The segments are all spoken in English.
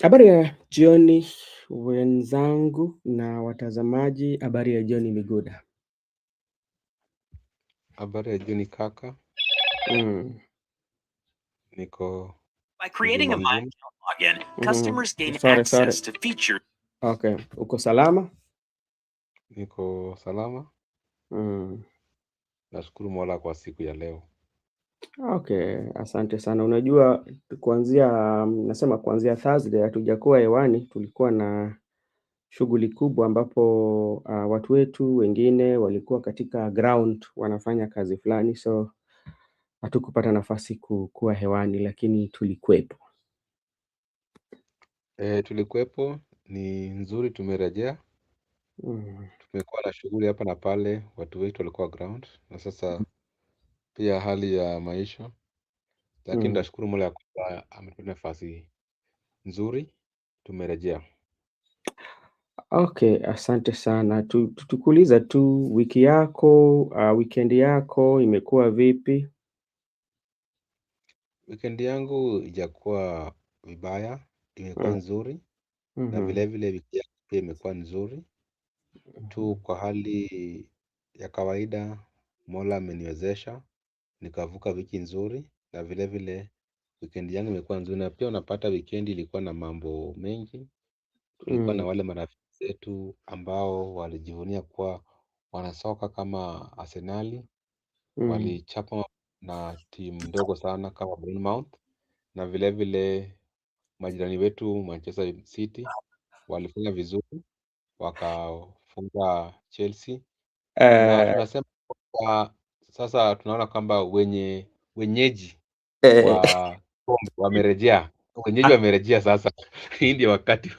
Habari ya jioni wenzangu na watazamaji, habari ya jioni Miguda. Habari ya jioni kaka, niko By creating a mzima My mzima. Account login, customers gain Sorry. access to features. Okay, uko salama? Niko salama. Nashukuru Mola kwa siku ya leo. Okay, asante sana. Unajua kuanzia Thursday hatujakuwa hewani, tulikuwa na shughuli kubwa ambapo watu wetu wengine walikuwa katika ground wanafanya kazi fulani, so hatukupata nafasi kuwa hewani, lakini tulikuwepo. Tulikuwepo, ni nzuri, tumerejea. Tumekuwa na shughuli hapa na pale, watu wetu walikuwa ground, na sasa pia hali ya maisha, lakini nashukuru Mola ya kwamba ametupa nafasi nzuri, tumerejea. Okay, asante sana. Tukuuliza tu wiki yako, weekend yako imekuwa vipi? Weekend yangu ijakuwa vibaya, imekuwa nzuri, na vile vile wiki yangu pia imekuwa nzuri. Tu kwa hali ya kawaida, Mola ameniwezesha nikavuka wiki nzuri, na vile vile weekend yangu imekuwa nzuri, na pia unapata weekend ilikuwa na mambo mengi. Tulikuwa na wale marafiki zetu ambao walijivunia kuwa wanasoka kama Arsenali, walichapa na timu ndogo sana kama Bournemouth, na vile vile majirani wetu Manchester City walifanya vizuri, wakafunga Chelsea, na tunasema kwamba sasa tunaona kwamba wenyeji wa kombe wamerejea, wenyeji wamerejea sasa. Hii ndio wakati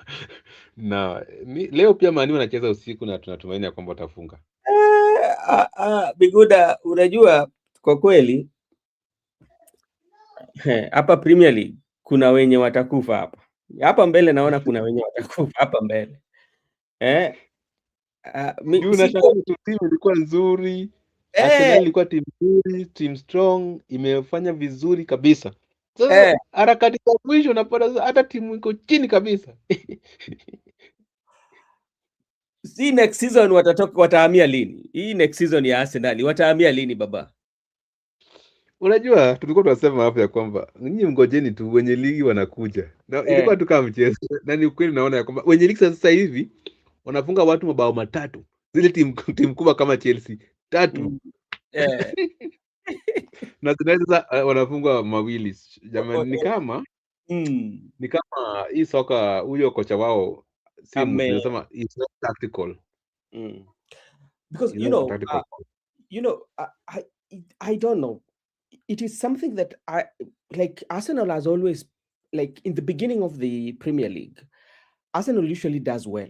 na leo pia Man U wanacheza usiku na tunatumaini ya kwamba watafunga. Biguda, unajua kwa kweli hapa Premier League kuna wenye watakufa hapa mbele, naona kuna wenye watakufa hapa mbele. Timu ilikuwa nzuri, Arsenal ilikuwa timu nzuri, team strong, imefanya vizuri kabisa. Sasa harakati za mwisho unapata hata timu iko chini kabisa. Si next season watahamia lini? Hii next season ya Arsenal watahamia lini baba? Unajua tulikuwa tunasema hapo ya kwamba nyinyi mngojeni tu, wenye ligi wanakuja. Na ilikuwa tu kama mchezo. Na ni ukweli, naona ya kwamba wenye ligi sasa hivi wanafunga watu mabao matatu. Zile timu kubwa kama Chelsea 3. Na sasa wanafungwa mawili. Jamani, ni kama hii soka, huyo kocha wao si mtu, nasema it's not tactical. Because I don't know, it is something that Arsenal has always, like in the beginning of the Premier League, Arsenal usually does well,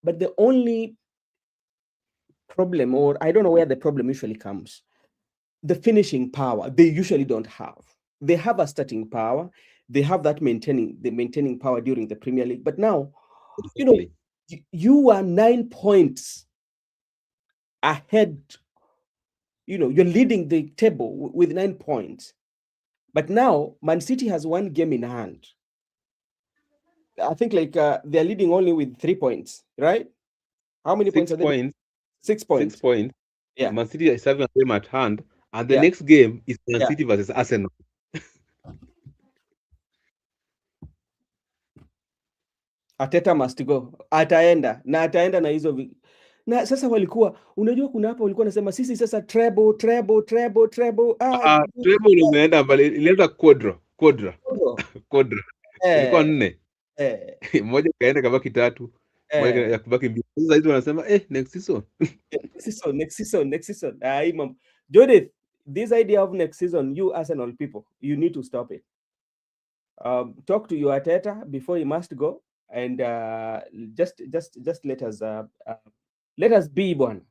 but the only problem, or I don't know where the problem usually comes, the finishing power they usually don't have. They have a starting power, they have that maintaining power during the Premier League, but now you are 9 points ahead. You're leading the table with 9 points, but now Man City has one game in hand. I think they're leading only with 3 points, right? How many points are they? 6 points. 6 points. Yeah. Man City is having a game at hand, and the next game is Man City versus Arsenal. Arteta must go. Ataenda na hizo na sasa walikuwa, unajua kuna hapa walikuwa nasema sisi sasa treble. Treble imeenda mbali, ilienda quadra. Ilikuwa 4. Moja kaenda kabaki 3. Moja ya kubaki 2. Sasa hizo wanasema next season. Next season. Judith, this idea of next season, you Arsenal people, you need to stop it. Talk to your Arteta before he must go, and just let us be bwana.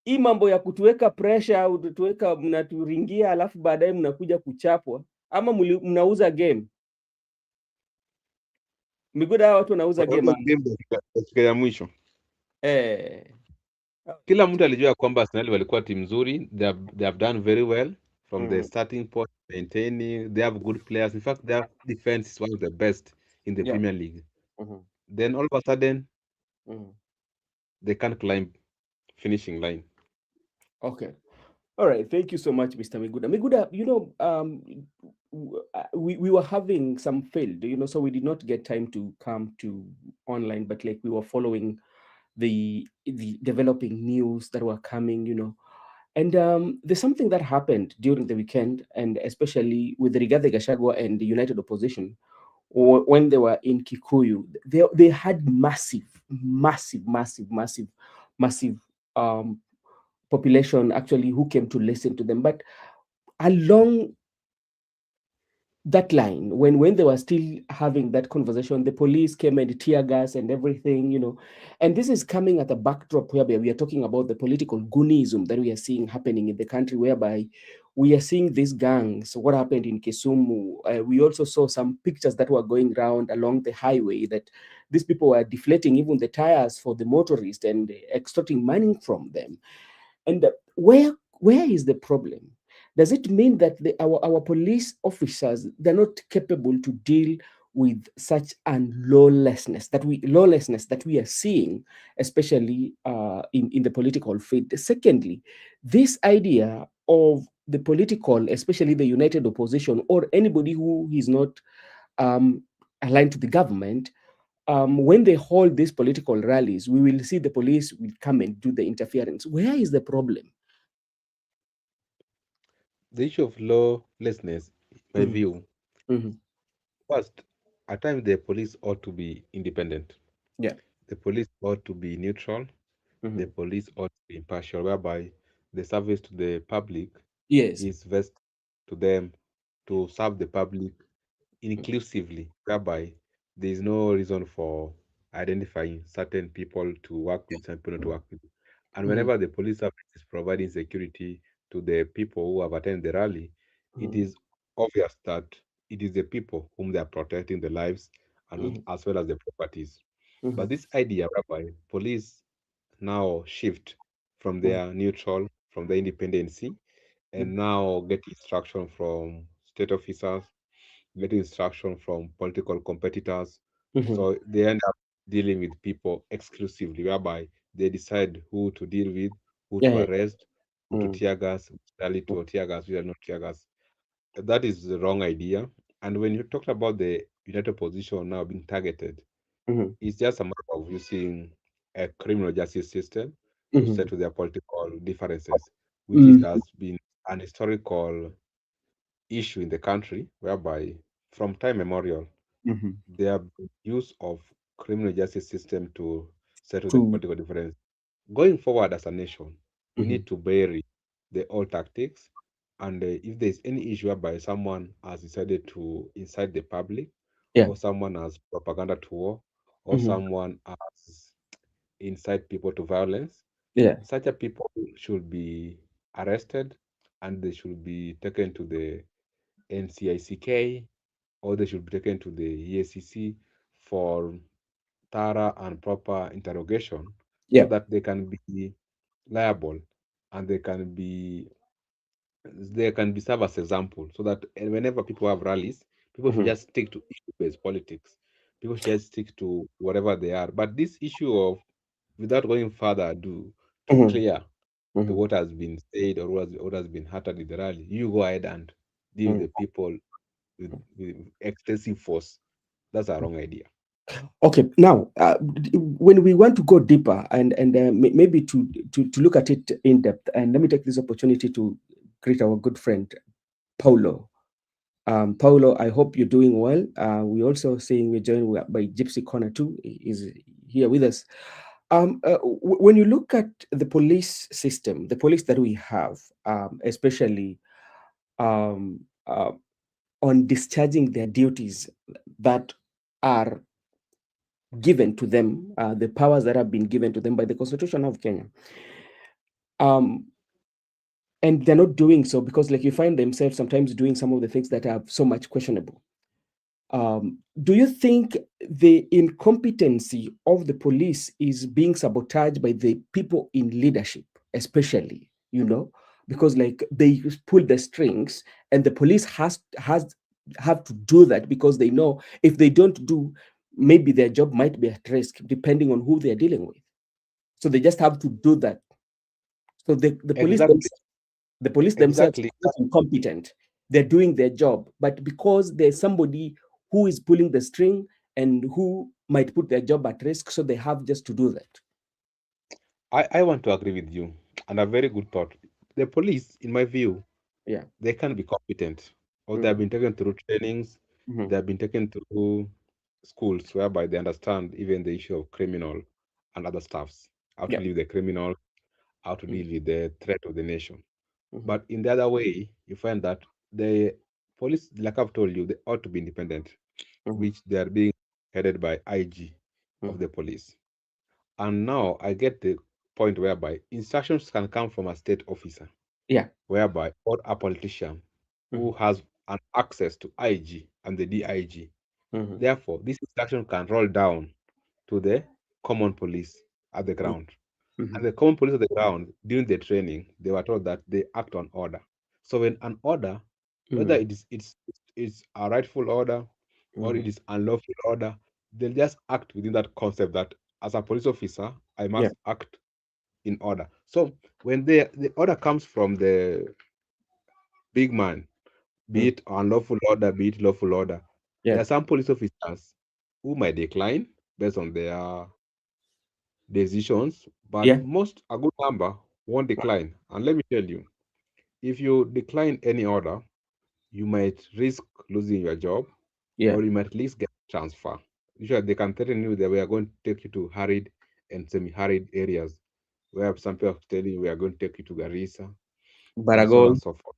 Hii mambo ya kutuweka pressure au kutuweka mnaturingia alafu baadaye mnakuja kuchapwa, ama mnauza game. Miguda, watu wanauza game dakika ya mwisho. Kila mtu alijua kwamba Arsenal walikuwa timu nzuri, they have done very well, from the starting point, maintaining. They have good players. In fact, their defense is one of the best in the Yeah. Premier League. Mhm. Then all of a sudden, Mhm. they can't climb finishing line. Okay. All right. Thank you so much, Mr. Miguda. Miguda, we were having some failed, so we did not get time to come to online, but like we were following the developing news that were coming, And there's something that happened during the weekend, and especially with regard to Gachagua and the United Opposition, or when they were in Kikuyu, they had massive um, population actually who came to listen to them. But along that line, when they were still having that conversation, the police came and tear gas and everything, and this is coming at a backdrop whereby we are talking about the political goonism that we are seeing happening in the country, whereby we are seeing these gangs. What happened in Kisumu, we also saw some pictures that were going around along the highway that these people were deflating even the tires for the motorists and extorting money from them. And where is the problem? Does it mean that our police officers, they're not capable to deal with such lawlessness that we are seeing, especially in the political field? Secondly, this idea of the political, especially the United Opposition or anybody who is not um, aligned to the government, when they hold these political rallies, we will see the police will come and do the interference. Where is the problem? The issue of lawlessness, in my Mhm, view, mhm. first, at times the police ought to be independent. Yeah. The police ought to be neutral. The Mhm. police ought to be impartial, whereby the service to the public Yes. is vested to them to serve the public inclusively, whereby there is no reason for identifying certain people to work with, certain people not to work with. And Mhm, whenever the police service is providing security to the people who have attended the rally, it mhm, is obvious that it is the people whom they are protecting the lives and mhm, as well as the properties. But mhm, this idea whereby police now shift from mhm, their neutral, from their independency, and now get instruction from state officers, getting instruction from political competitors. mhm. So they end up dealing with people exclusively, whereby they decide who to deal with, who Yeah, to yeah. arrest, who to Mhm, tear gas, which rally to tear gas, which are not tear gas. That is the wrong idea. And when you talked about the United Opposition now being targeted, mhm, it's just a matter of using a criminal justice system to mhm, settle their political differences, which is, mhm, has been an historical issue in the country, whereby from time memorial, mhm. there have been use of criminal justice system to settle the To political difference. Going forward as a nation, we mhm. need to bury the old tactics. And if there's any issue whereby someone has decided to incite the public, Yeah. or someone has propaganda to war, or Mhm. someone has incite people to violence, Yeah. such a people should be arrested and they should be taken to the NCICK, or they should be taken to the EACC for thorough and proper interrogation so Yeah. that they can be liable and they can be served as example so that whenever people have rallies, people should Mhm, just stick to issue-based politics. People should just stick to whatever they are. But this issue of, without going further ado, to mhm, clear to mhm, what has been said or what has been uttered in the rally, you go ahead and deal with mhm. the people with excessive force. That's a wrong idea. Okay, now when we want to go deeper and maybe to look at it in depth, and let me take this opportunity to greet our good friend Paulo. Paulo, I hope you're doing well. We also seeing we're joined by Gypsy Connor too. Is here with us. When you look at the police system, the police that we have, especially um, uh, on discharging their duties that are given to them, the powers that have been given to them by the Constitution of Kenya. Um, and they're not doing so because, like, you find themselves sometimes doing some of the things that are so much questionable. Do you think the incompetency of the police is being sabotaged by the people in leadership, especially? because like they pull the strings, and the police has have to do that because they know if they don't do, maybe their job might be at risk depending on who they're dealing with. So they just have to do that. So Exactly, the police themselves exactly. are not incompetent. They're doing their job, but because there's somebody who is pulling the string and who might put their job at risk, so they have just to do that. I want to agree with you, and a very good thought. The police, in my view, Yeah. they can be competent, or they have Mm-hmm. been taken through trainings, Mm-hmm. they have been taken through schools whereby they understand even the issue of criminal and other stuffs, how to Yeah. deal with the criminal, how to Mm-hmm. deal with the threat of the nation. Mm-hmm. But in the other way, you find that the police, like I've told you, they ought to be independent, Mm-hmm. which they are being headed by IG of Mm-hmm. the police. And now I get the point whereby instructions can come from a state officer, Yeah. whereby or a politician who Mm-hmm. has an access to IG and the DIG. Mm-hmm. Therefore, this instruction can roll down to the common police at the ground. Mm-hmm. And the common police at the ground, during the training, they were told that they act on order. So when an order, whether Mm-hmm. it's a rightful order or Mm-hmm. it is unlawful order, they'll just act within that concept that as a police officer, I Yeah. must act in order. So when the order comes from the big man, be Mm. it unlawful order, be it lawful order, Yeah. there are some police officers who might decline based on their decisions, but Yeah. most, a good number, won't decline. And let me tell you, if you decline any order, you might risk losing your job, Yeah. or you might at least get transfer. Usually, they can threaten you that we are going to take you to arid and semi-arid areas, where some people are telling you we are going to take you to Garissa and so on Baragol. and so forth.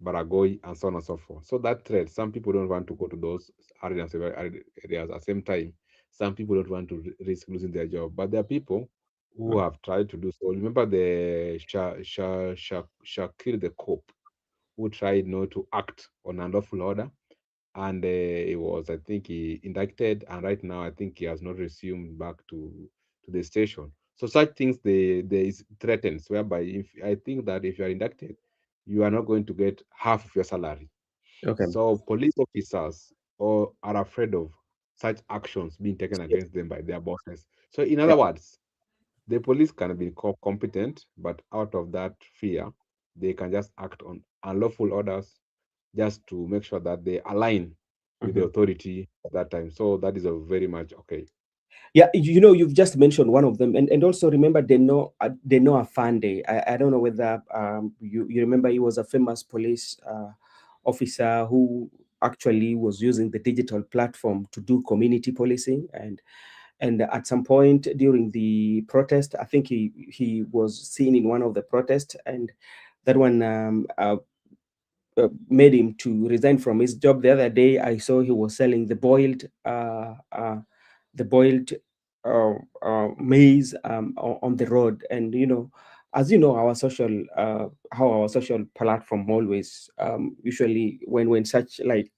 Baragoi, and so on and so forth. So that threat, some people don't want to go to those arid and semi-arid areas. At the same time, some people don't want to risk losing their job. But there are people who Mm. have tried to do so. Remember the Shakir the Cope, who tried not to act on unlawful order, and he was, I think, he indicted, and right now I think he has not resumed back to the station. So such things, there is threatens, whereby if I think that if you are indicted, you are not going to get half of your salary. Okay. So police officers or are afraid of such actions being taken Yes. against them by their bosses. So in Yeah. other words, the police can be competent, but out of that fear, they can just act on unlawful orders just to make sure that they align with the Mhm. authority at that time. So that is a very much okay. Yeah, you've just mentioned one of them, and also remember they know Afande. I don't know whether you remember he was a famous police officer who actually was using the digital platform to do community policing, and at some point during the protest, I think he was seen in one of the protests, and that one made him to resign from his job. The other day, I saw he was selling the boiled maize on the road, and as you know, our social how our social platform always usually when such like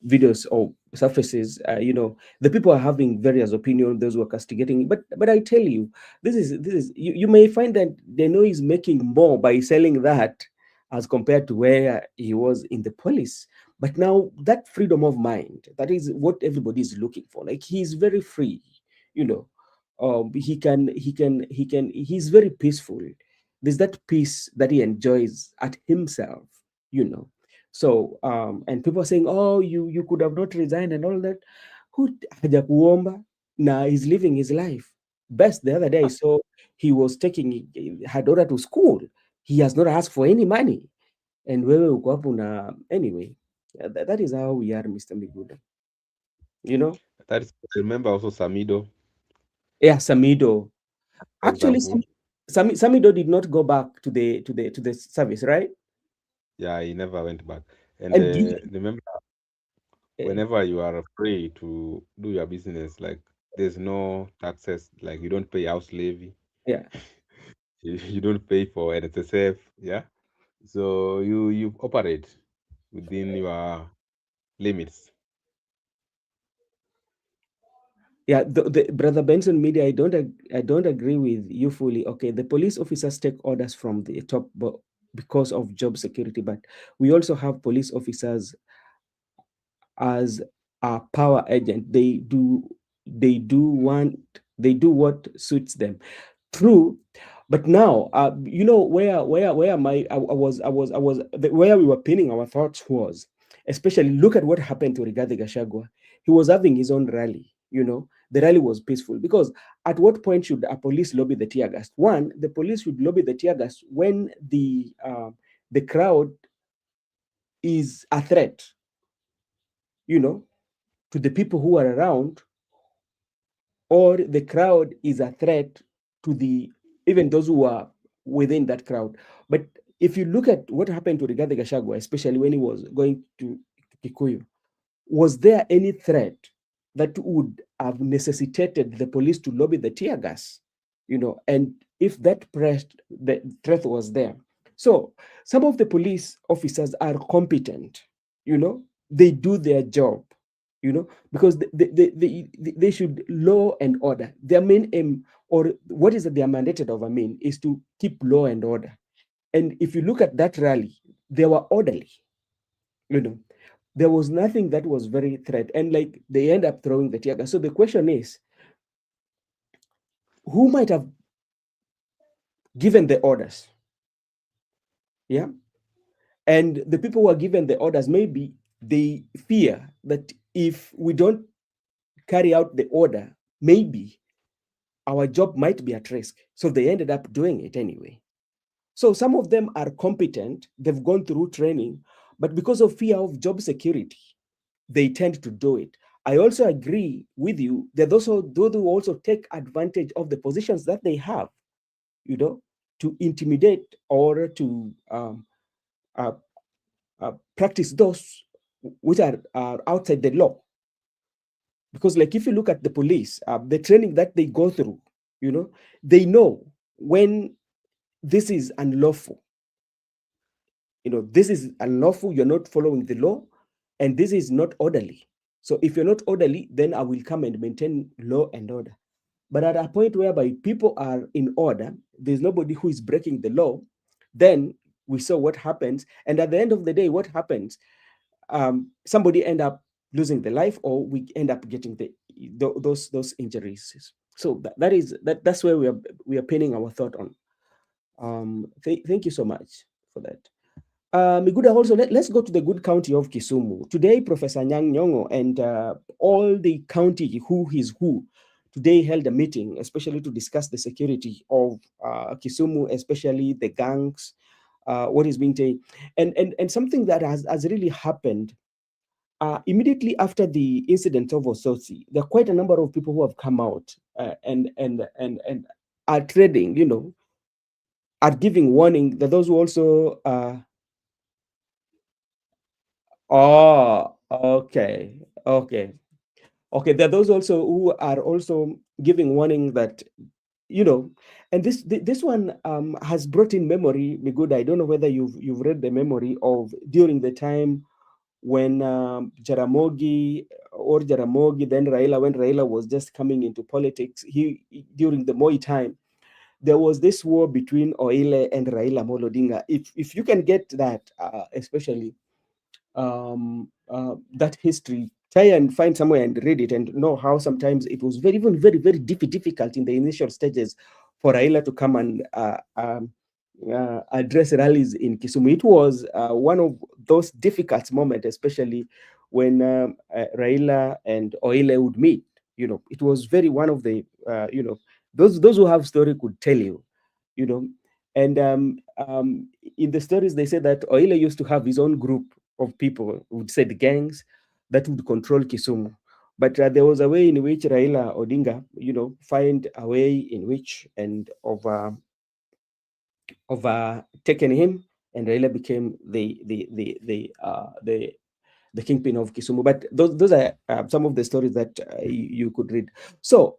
videos or surfaces, the people are having various opinions, those who are castigating, but I tell you, this is you may find that they know he's making more by selling that as compared to where he was in the police. But now that freedom of mind, that is what everybody is looking for. Like, he's very free, you know he's very peaceful. There's that peace that he enjoys at himself, you know so, and people are saying, "Oh, you could have not resigned and all that." Who hajakuomba? Now he's living his life best. The other day I saw he was taking her daughter to school. He has not asked for any money, and wewe uko hapo na anyway. That is how we are, Mr. Miguda. You know, That is, I remember also Samido, yeah, Samido. for Actually, example. Samido did not go back to the service, right? Yeah, he never went back. And And remember, eh, whenever you are free to do your business, like there's no taxes, like you don't pay house levy, yeah. you don't pay for NSSF, yeah. So you operate within your limits. Yeah, brother Benson Media, I don't agree with you fully. Okay, the police officers take orders from the top because of job security, but we also have police officers as a power agent. They do what suits them. True, but now where where we were pinning our thoughts was, especially look at what happened to Rigathi Gachagua. He was having his own rally. The rally was peaceful because at what point should a police lobby the tear gas? One, the police should lobby the tear gas when the crowd is a threat, you know, to the people who are around, or the crowd is a threat to the even those who are within that crowd. But if you look at what happened to Rigathi Gachagua, especially when he was going to Kikuyu, was there any threat that would have necessitated the police to lobby the tear gas? And if that the threat was there. So some of the police officers are competent, they do their job, because they should law and order. Their main aim, or what is it they are mandated of, is to keep law and order. And if you look at that rally, they were orderly, you know. There was nothing that was very threat, and like they end up throwing the tear gas. So the question is, who might have given the orders? Yeah, and the people who are given the orders, maybe they fear that if we don't carry out the order, maybe our job might be at risk. So they ended up doing it anyway. So some of them are competent, they've gone through training, but because of fear of job security, they tend to do it. I also agree with you that those who also take advantage of the positions that they have, to intimidate or to uh, practice those which are outside the law. Because like if you look at the police, the training that they go through, they know when this is unlawful. This is unlawful, you're not following the law, and this is not orderly. So if you're not orderly, then I will come and maintain law and order. But at a point whereby people are in order, there's nobody who is breaking the law, then we saw what happens. And at the end of the day, what happens? Somebody end up losing their life, or we end up getting those injuries. So that's where we are pinning our thought on. Thank you so much for that. Miguda, also, let's go to the good county of Kisumu. Today, Professor Nyang' Nyong'o and all the county who is who today held a meeting, especially to discuss the security of Kisumu, especially the gangs, what is being taken. And something that has really happened immediately after the incident of Ososi, there are quite a number of people who have come out and are trading, are giving warning that those who also oh, okay, okay, okay. There are those also who are also giving warning that, and this one has brought in memory. Good, I don't know whether you've read the memory of during the time when Jaramogi, then Raila, when Raila was just coming into politics, during the Moi time, there was this war between Oile and Raila Amolo Odinga. If you can get that, especially that history, try and find somewhere and read it and know how sometimes it was very, even very, very difficult in the initial stages for Raila to come and address rallies in Kisumu. It was one of those difficult moments, especially when Raila and Oile would meet. It was very one of the, those who have story could tell you. And in the stories, they say that Oile used to have his own group of people, would say the gangs, that would control Kisumu. But there was a way in which Raila Odinga, find a way in which and of taking him, and Raila became the the kingpin of Kisumu. But those are some of the stories that you could read. So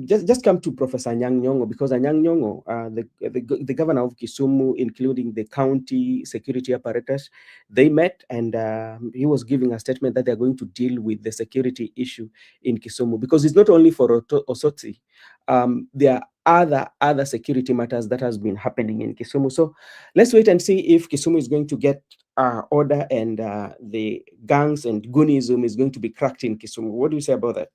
just come to Professor Anyang' Nyong'o, because Anyang' Nyong'o, the governor of Kisumu, including the county security apparatus, they met, and he was giving a statement that they're going to deal with the security issue in Kisumu, because it's not only for Osotsi. There are other security matters that has been happening in Kisumu. So let's wait and see if Kisumu is going to get order, and the gangs and Goonism is going to be cracked in Kisumu. What do you say about that?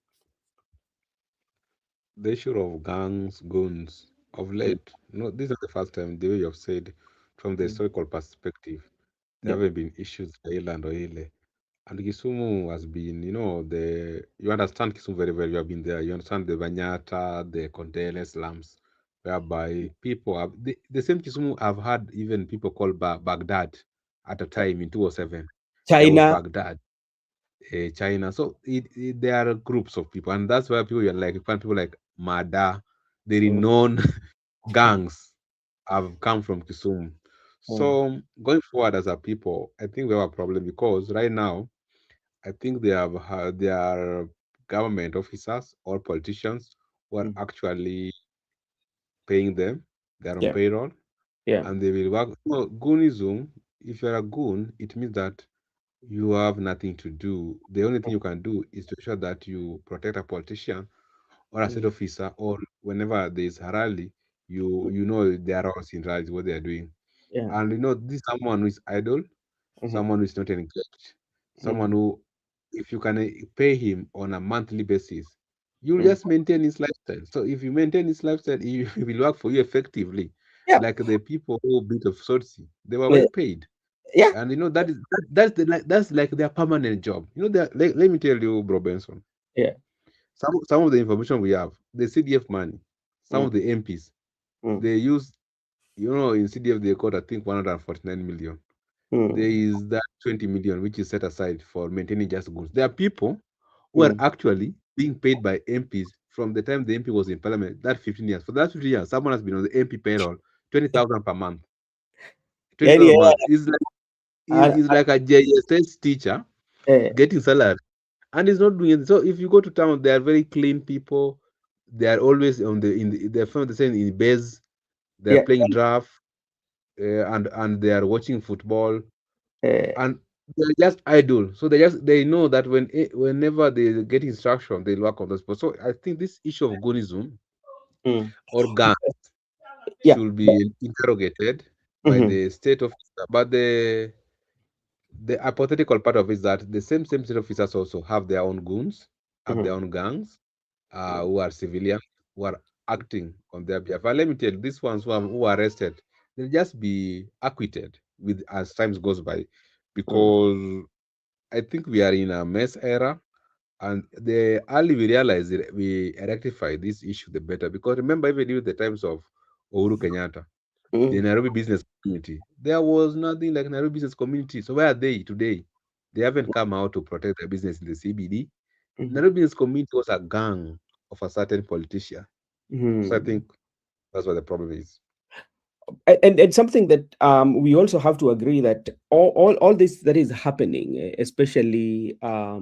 The issue of gangs, goons, of Mm, late, no, this is the first time, the way you have said, from the mm, historical perspective, there yeah, haven't been issues Ile and Oile. And Kisumu has been, you understand Kisumu very well, you have been there, you understand the Banyata, the Kondele slums, whereby people have, the same Kisumu have had even people called Baghdad at a time in 2007. There was China. Baghdad, China. So there are groups of people, and that's why people, you find people like Mada, the Mm, renowned gangs have come from Kisumu. mm, So going forward as a people, I think we have a problem, because right now I think they have their government officers or politicians who are mm, actually paying them. They are on yeah, payroll, yeah, and they will work. No, Goonism. If you're a goon, it means that you have nothing to do. The only thing you can do is to ensure that you protect a politician or a state mm, officer, or whenever there is a rally, you know they are also in rallies what they are doing. yeah, And this someone who is idle, mhm, someone who is not engaged, mm, someone who, if you can pay him on a monthly basis, you'll mm, just maintain his lifestyle. So if you maintain his lifestyle, he will work for you effectively. yeah, Like the people who beat of Sotsi, they were yeah, well paid. yeah, And that's like their permanent job. Let me tell you, Bro Benson. yeah, Some of the information we have, the CDF money, some mm, of the MPs, mm, they use, in CDF they got, I think, 149 million. There mm, is that 20 million which is set aside for maintaining just goods. There are people who are mm, actually being paid by MPs from the time the MP was in parliament, that 15 years. For that 15 years, someone has been on the MP payroll, 20,000 per month. yeah, 20,000 a month is like and, is like a JSS teacher uh, getting salary, and he's not doing it. So if you go to town, they are very clean people. They are always they're from the same in base. They are yeah, playing draft, and they are watching football, uh, and they're just idle. So they know that whenever they get instruction, they work on the spot. So I think this issue of Gonism mm, or gang yeah, should be interrogated by mhm, the state officer. But the hypothetical part of it is that the same state officers also have their own goons, have their mhm, own gangs, mm, who are civilians, who are acting on their behalf. And let me tell you, these ones who are arrested, they'll just be acquitted with as times goes by, mm, because I think we are in a mess era, and the early we realize it, we rectify this issue, the better. Because remember, even during the times of Uhuru Kenyatta, the mm, Nairobi business community, there was nothing like Nairobi business community. So where are they today? They haven't come out to protect their business in the CBD. mhm, Nairobi business community was a gang of a certain politician. So I mhm. think that's what the problem is. And something that we also have to agree that all this that is happening, especially uh,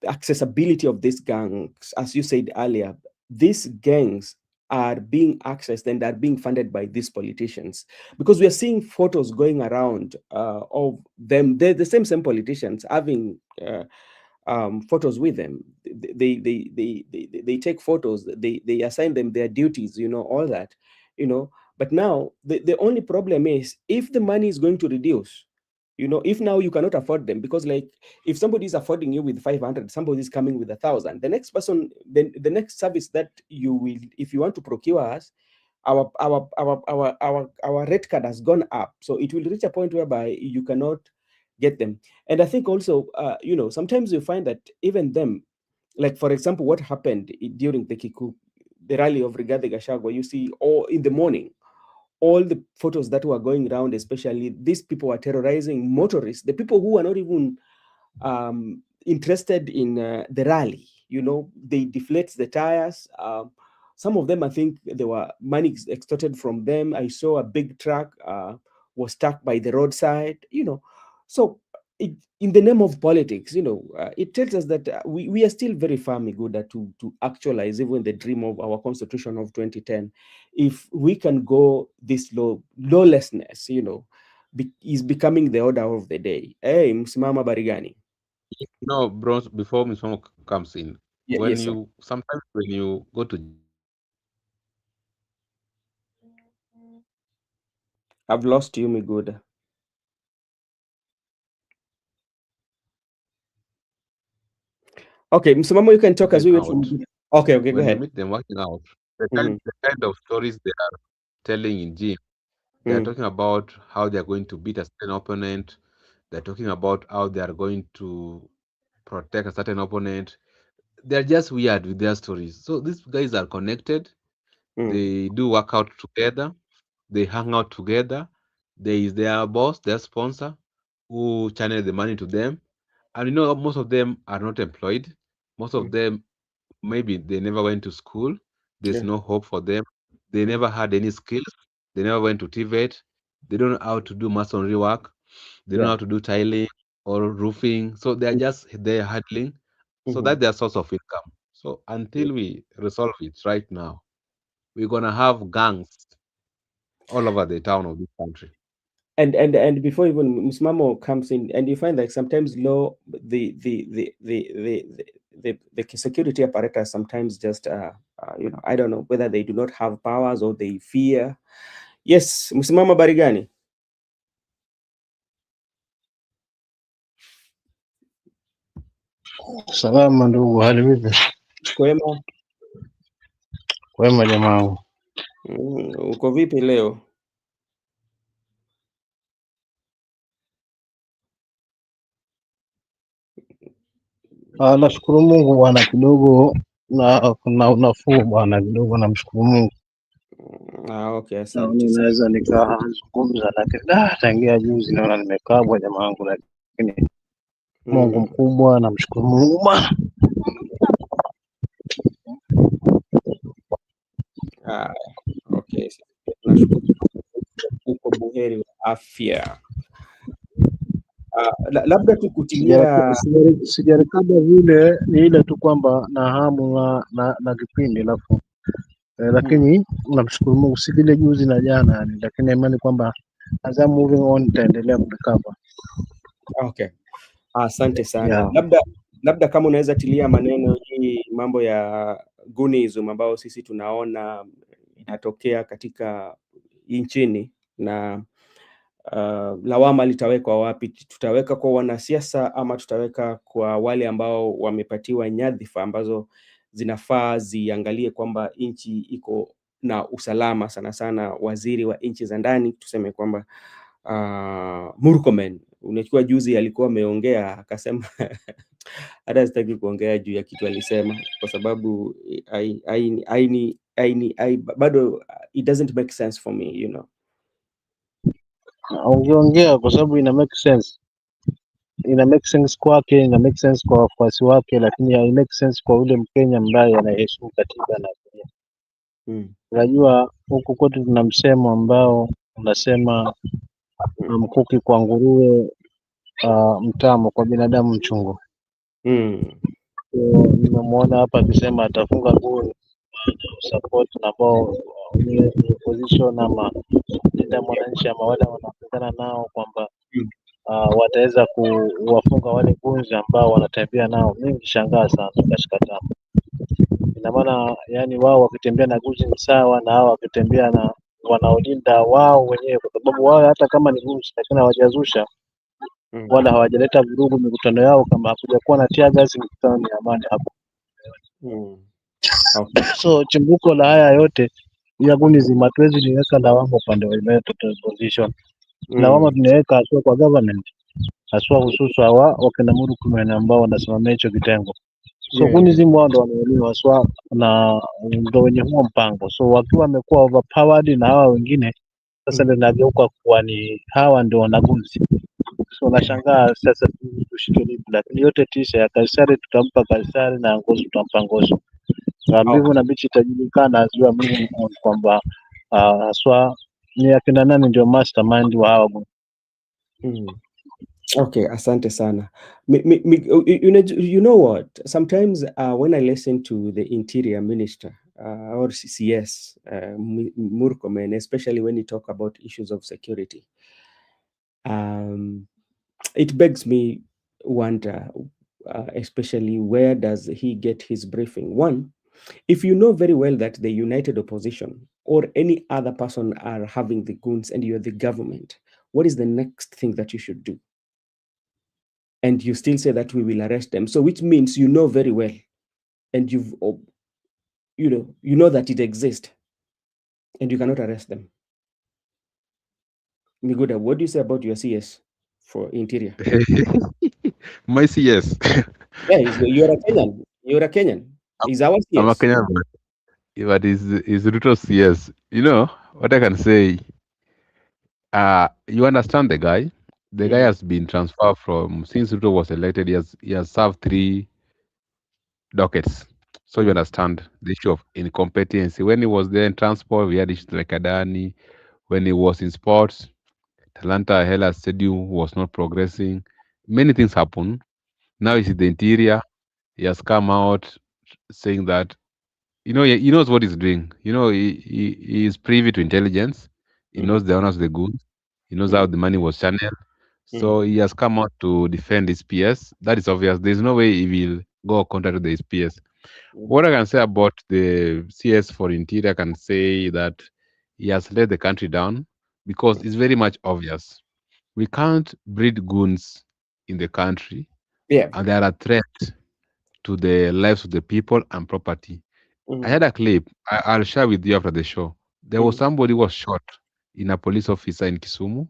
accessibility of these gangs, as you said earlier, these gangs are being accessed and are being funded by these politicians, because we are seeing photos going around of them. They're the same politicians having photos with them. They take photos. They assign them their duties. All that. But now the only problem is, if the money is going to reduce, if now you cannot afford them, because like, if somebody is affording you with 500, somebody is coming with 1,000, the next person, then the next service that you will, if you want to procure us, our rate card has gone up, so it will reach a point whereby you cannot get them. And I think also, sometimes you find that even them, like for example, what happened during the rally of Rigathi Gachagua, you see, all in the morning, all the photos that were going around, especially these people were terrorizing motorists, the people who are not even interested in the rally. They deflate the tires. Some of them, I think, there were money extorted from them. I saw a big truck was stuck by the roadside. So in the name of politics, it tells us that we are still very far, Miguda, to actualize even the dream of our constitution of 2010. If we can go this lawlessness, is becoming the order of the day. Hey, msimama barigani. No, bro, before Msimamo comes in, Yes, sir. sometimes when you go to I've lost you, Miguda. Okay, Msimamo, you can talk as we wait for out, Miguda. Okay, go when you ahead. meet them working out, the Mm-hmm. kind of stories they are telling in gym, they are talking about how they are going to beat a certain opponent. They're talking about how they are going to protect a certain opponent. They're just weird with their stories. So these guys are connected. They do work out together. They hang out together. There is their boss, their sponsor, who channel the money to them. And most of them are not employed. Most of them, maybe they never went to school. There's no hope for them. They never had any skills. They never went to TVET. They don't know how to do masonry work. They don't know how to do tiling or roofing. So they're just there handling. So that's their source of income. So until we resolve it right now, we're gonna have gangs all over the town of this country. And before even Msimamo comes in, and you find that sometimes the security apparatus sometimes just I don't know whether they do not have powers or they fear. Yes, Msimamo barigani. Salama ndugu, hali vipi? Kwema. Kwema jamaa. Uko vipi leo? Nashukuru Mungu bwana, kidogo na unafuu bwana, kidogo namshukuru Mungu. Okay, asante. Naweza nikazungumza, lakini tangia juzi naona nimekabwa jamaa wangu, lakini Mungu mkubwa, namshukuru Mungu bwana. Okay, nashukuru uko buheri wa afya. Labda tu kutilia sijarekaba vile, ni ile tu kwamba na hamu na kipindi alafu lakini namshukuru Mungu si vile juzi na jana yani, lakini imani kwamba as I'm moving on nitaendelea kurekaba. Okay, asante sana. Labda kama unaweza tilia maneno hii mambo ya Goonism ambao sisi tunaona inatokea katika nchini na lawama litawekwa wapi? Tutaweka kwa wanasiasa ama tutaweka kwa wale ambao wamepatiwa nyadhifa ambazo zinafaa ziangalie kwamba nchi iko na usalama, sana sana waziri wa nchi za ndani, tuseme kwamba Murkomen, unachukua juzi alikuwa ameongea akasema hata sitaki kuongea juu ya kitu alisema kwa sababu bado it doesn't make sense for me, Ungeongea kwa sababu ina make sense kwake, ina make sense kwa wafuasi wake, lakini hai make sense kwa yule Mkenya ambaye anaheshimu katiba na unajua huku kwetu tuna msemo ambao unasema mkuki kwa nguruwe mtamu, kwa binadamu mchungu. Nimemwona hapa akisema atafunga Goons support na ambao ni opposition ama ndio mwananchi ama wale wanapigana nao kwamba wataweza kuwafunga wale Goons ambao wanatembea nao. Mimi nishangaa sana kashika tamu. Ina maana yani wao wakitembea na Goons ni sawa na hao wakitembea na wanaolinda wao wenyewe, kwa sababu wao hata kama ni Goons lakini hawajazusha wala hawajaleta vurugu mikutano yao, kama hakuja kuwa na tear gas, mikutano ni amani hapo. Okay. So chimbuko la haya yote ya Goons hatuwezi niweka lawama upande wa opposition. Lawama tunaweka haswa kwa government, haswa hususa wakina Murkomen ambao wanasimamia hicho kitengo. So Goons wao ndo wanaelewa haswa na ndo wenye huo mpango. So wakiwa wamekuwa overpowered na hawa wengine, sasa ndio nageuka kuwa ni hawa ndio wana Goons. So nashangaa sasa tushike lipi, lakini yote tisha ya Kaisari tutampa Kaisari na ngozi tutampa ngozi. Mbivu na bichi itajulikana azua moving on kwamba haswa ni akina nani ndio mastermind wa hawa Goons. Okay, asante sana. You know what? Sometimes when I listen to the Interior Minister or CS, Murkomen, especially when he talk about issues of security, um, it begs me wonder, especially where does he get his briefing? One, if you know very well that the united opposition or any other person are having the goons and you're the government, what is the next thing that you should do? And you still say that we will arrest them. So which means you know very well, and you know that it exists, and you cannot arrest them. Miguda, what do you say about your CS for Interior? My CS. Yeah, you're a Kenyan. You're a Kenyan. He's our I'm a CS. Kenyan, but is Ruto CS. You know what I can say. You understand the guy. The guy Mhm, has been transferred from since Ruto was elected. He has served 3 dockets. So you mhm, understand the issue of incompetency. When he was there in transport, we had issues like Adani. When he was in sports, Talanta Hela Stadium was not progressing. Many things happened. Now he's in the interior. He has come out saying that he knows what he's doing. He is privy to intelligence. He knows mhm, the owners of the goods. He knows how mhm, the money was channeled. mhm, So he has come out to defend his PS. That is obvious. There's no way he will go counter to the PS. mhm, What I can say about the CS for Interior, I can say that he has let the country down because mhm. it's very much obvious. We can't breed goons in the country, Yeah. and they are a threat to the lives of the people and property. I Mhm, had a clip. I'll share with you after the show. There was mhm, somebody who was shot in a police officer in Kisumu,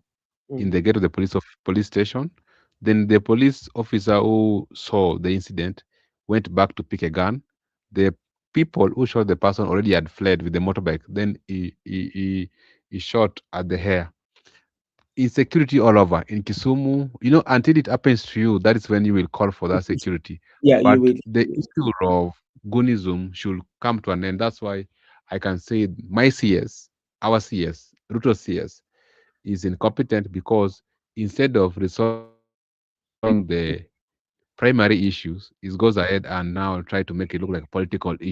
in mhm, the gate of the police station. Then the police officer who saw the incident went back to pick a gun. The people who shot the person already had fled with the motorbike. Then he shot at the hair. Insecurity all over in Kisumu. Until it happens to you, that is when you will call for that security. yeah, you But will. the issue of Goonism should come to an end. That's why I can say my CS, our CS, Ruto CS, is incompetent because instead of resolving the primary issues, it goes ahead and now try to make it look like a political issue whereby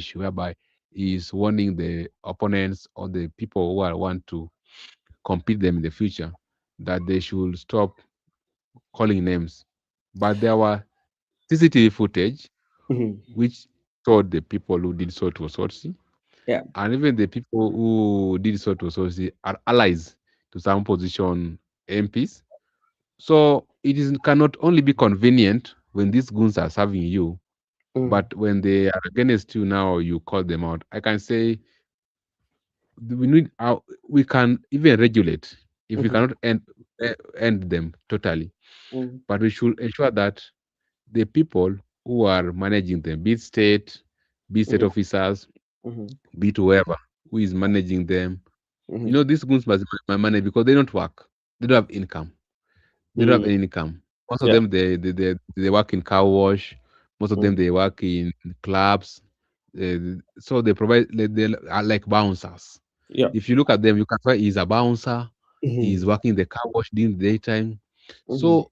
he is warning the opponents or the people who are want to compete them in the future that they should stop calling names. But there were CCTV footage Mhm, which showed the people who did so to Osotsi, yeah. and even the people who did so to Osotsi are allies to some position MPs. So cannot only be convenient when these goons are serving you, Mhm, but when they are against you now, you call them out. I can say we need we can even regulate if we mhm, cannot end them totally, mhm, but we should ensure that the people who are managing them, be it state mhm, officers, mhm, be it whoever who is managing them, mhm, these goons must manage because they don't work, they don't have income. They don't have mhm. any income. Most of Yeah. them they work in car wash. Most of them Mhm, they work in clubs. So they provide they are like bouncers. yeah. If you look at them, you can find he's a bouncer. He's Mhm, working the car wash during the daytime. mhm, So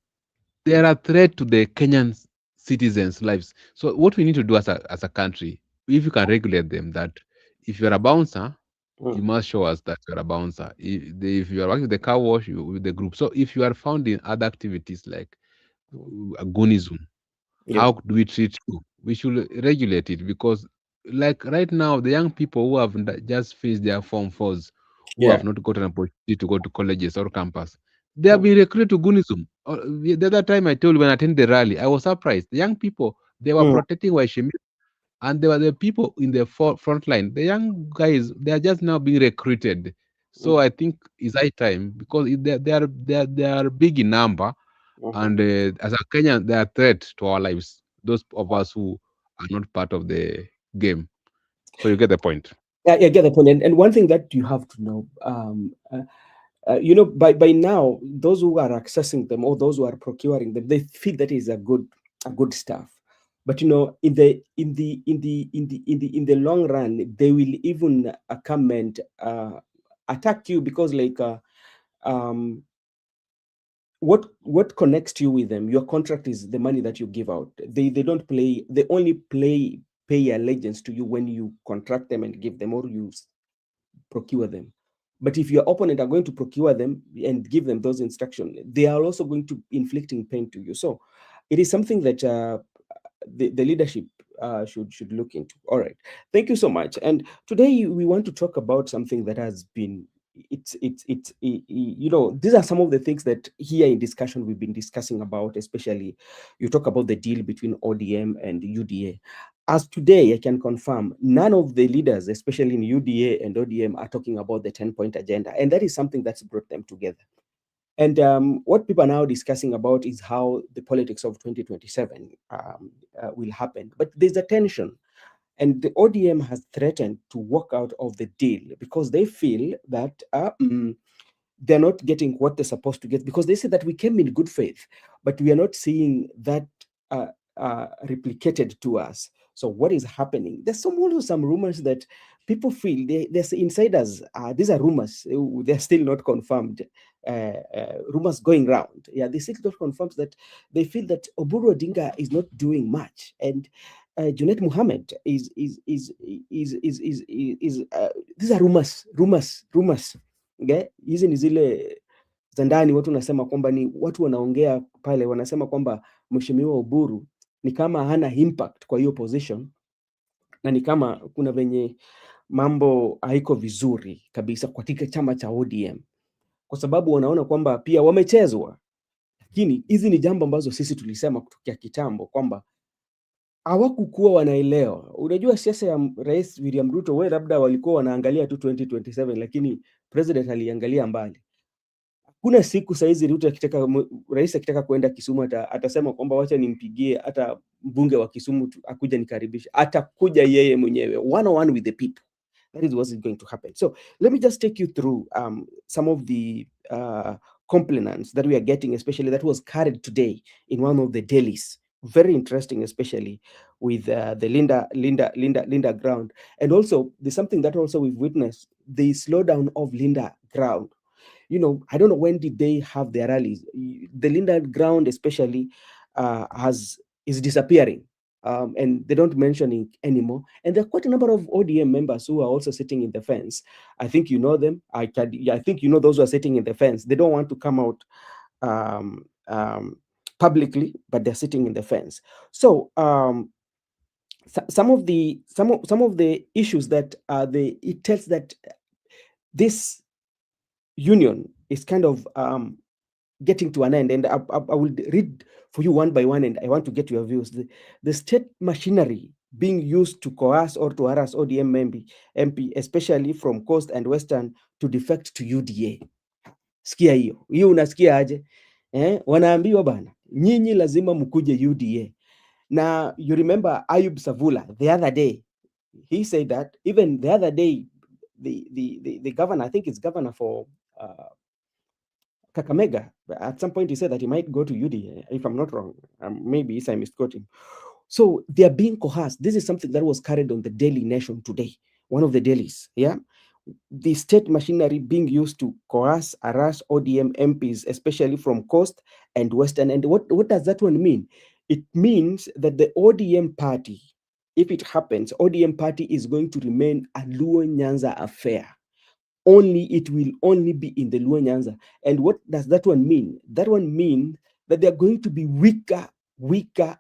they are a threat to the Kenyan citizens' lives. So what we need to do as a country, if you can regulate them, that if you're a bouncer, you mhm, must show us that you're a bouncer. If you are working with the car wash, you with the group. So if you are found in other activities like mhm. agonism, Yeah. how do we treat you? We should regulate it because, like right now, the young people who have just faced their form fours, who Yeah. have not gotten an opportunity to go to colleges or campus, they have Mhm, been recruited to Gunism. The other time I told you when I attended the rally, I was surprised. The young people they were mhm, protecting Waishemi, and there were the people in the front line. The young guys, they are just now being recruited. So mhm, I think it's high time because they are big in number, mhm. and as a Kenyan, they are a threat to our lives. Those of us who are not part of the game. So you get the point. Yeah, I get the point. And one thing that you have to know, by now, those who are accessing them or those who are procuring them, they feel that is a good stuff. But in the long run, they will even come and attack you because, like, um, what connects you with them? Your contract is the money that you give out. They don't play. They only pay allegiance to you when you contract them and give them, or you procure them. But if your opponent are going to procure them and give them those instructions, they are also going to inflicting pain to you. So it is something that the leadership should look into. All right, thank you so much. And today we want to talk about something that has been, these are some of the things that here in discussion we've been discussing about. Especially you talk about the deal between ODM and UDA. As today, I can confirm none of the leaders, especially in UDA and ODM, are talking about the 10-point agenda, and that is something that's brought them together. And what people are now discussing about is how the politics of 2027 will happen. But there's a tension, and the ODM has threatened to walk out of the deal because they feel that they're not getting what they're supposed to get, because they say that we came in good faith, but we are not seeing that replicated to us. So what is happening? There's also some rumors that people feel there's insiders. These are rumors. They're still not confirmed. Rumors going around. Yeah, they still not confirmed that they feel that Oburu Odinga is not doing much, and Junet Muhammad is these are rumors. Okay? Hizi ni zile za ndani, watu wanasema kwamba ni watu wanaongea pale, wanasema kwamba mheshimiwa Oburu ni kama hana impact kwa hiyo position, na ni kama kuna venye mambo haiko vizuri kabisa katika chama cha ODM, kwa sababu wanaona kwamba pia wamechezwa. Lakini hizi ni jambo ambazo sisi tulisema kutokea kitambo kwamba hawakukuwa wanaelewa. Unajua siasa ya Rais William Ruto, wewe labda walikuwa wanaangalia tu 2027, lakini president aliangalia mbali. Kuna siku saizi Ruto rais akitaka kuenda Kisumu atasema kwamba wacha nimpigie hata mbunge wa Kisumu akuja nikaribisha. Atakuja yeye mwenyewe one on one with the people. That is what is going to happen. So let me just take you through some of the compliments that we are getting, especially that was carried today in one of the dailies. Very interesting, especially with the Linda ground. And also there's something that also we've witnessed, the slowdown of Linda ground. I don't know when did they have their rallies. The Linda ground especially is disappearing, and they don't mention it anymore. And there are quite a number of ODM members who are also sitting in the fence. I think you know them. I think you know those who are sitting in the fence. They don't want to come out publicly, but they're sitting in the fence. So some of the issues that it tells that this union is kind of getting to an end, and I will read for you one by one, and I want to get your views. The state machinery being used to coerce or to harass ODM MP, especially from Coast and Western, to defect to UDA. Sikia hiyo unasikia aje? Wanaambiwa bana, nyinyi lazima mkuje UDA. Now you remember Ayub Savula the other day, he said that even the other day, the governor, I think it's governor for Kakamega, at some point he said that he might go to UDA, if I'm not wrong. Maybe I misquote him. So they are being coerced. This is something that was carried on the Daily Nation today, one of the dailies. Yeah, the state machinery being used to coerce, harass ODM MPs, especially from Coast and Western. And what does that one mean? It means that the ODM party, if it happens, ODM party is going to remain a Luo Nyanza affair. It will only be in the Luo Nyanza. And what does that one mean? That one means that they're going to be weaker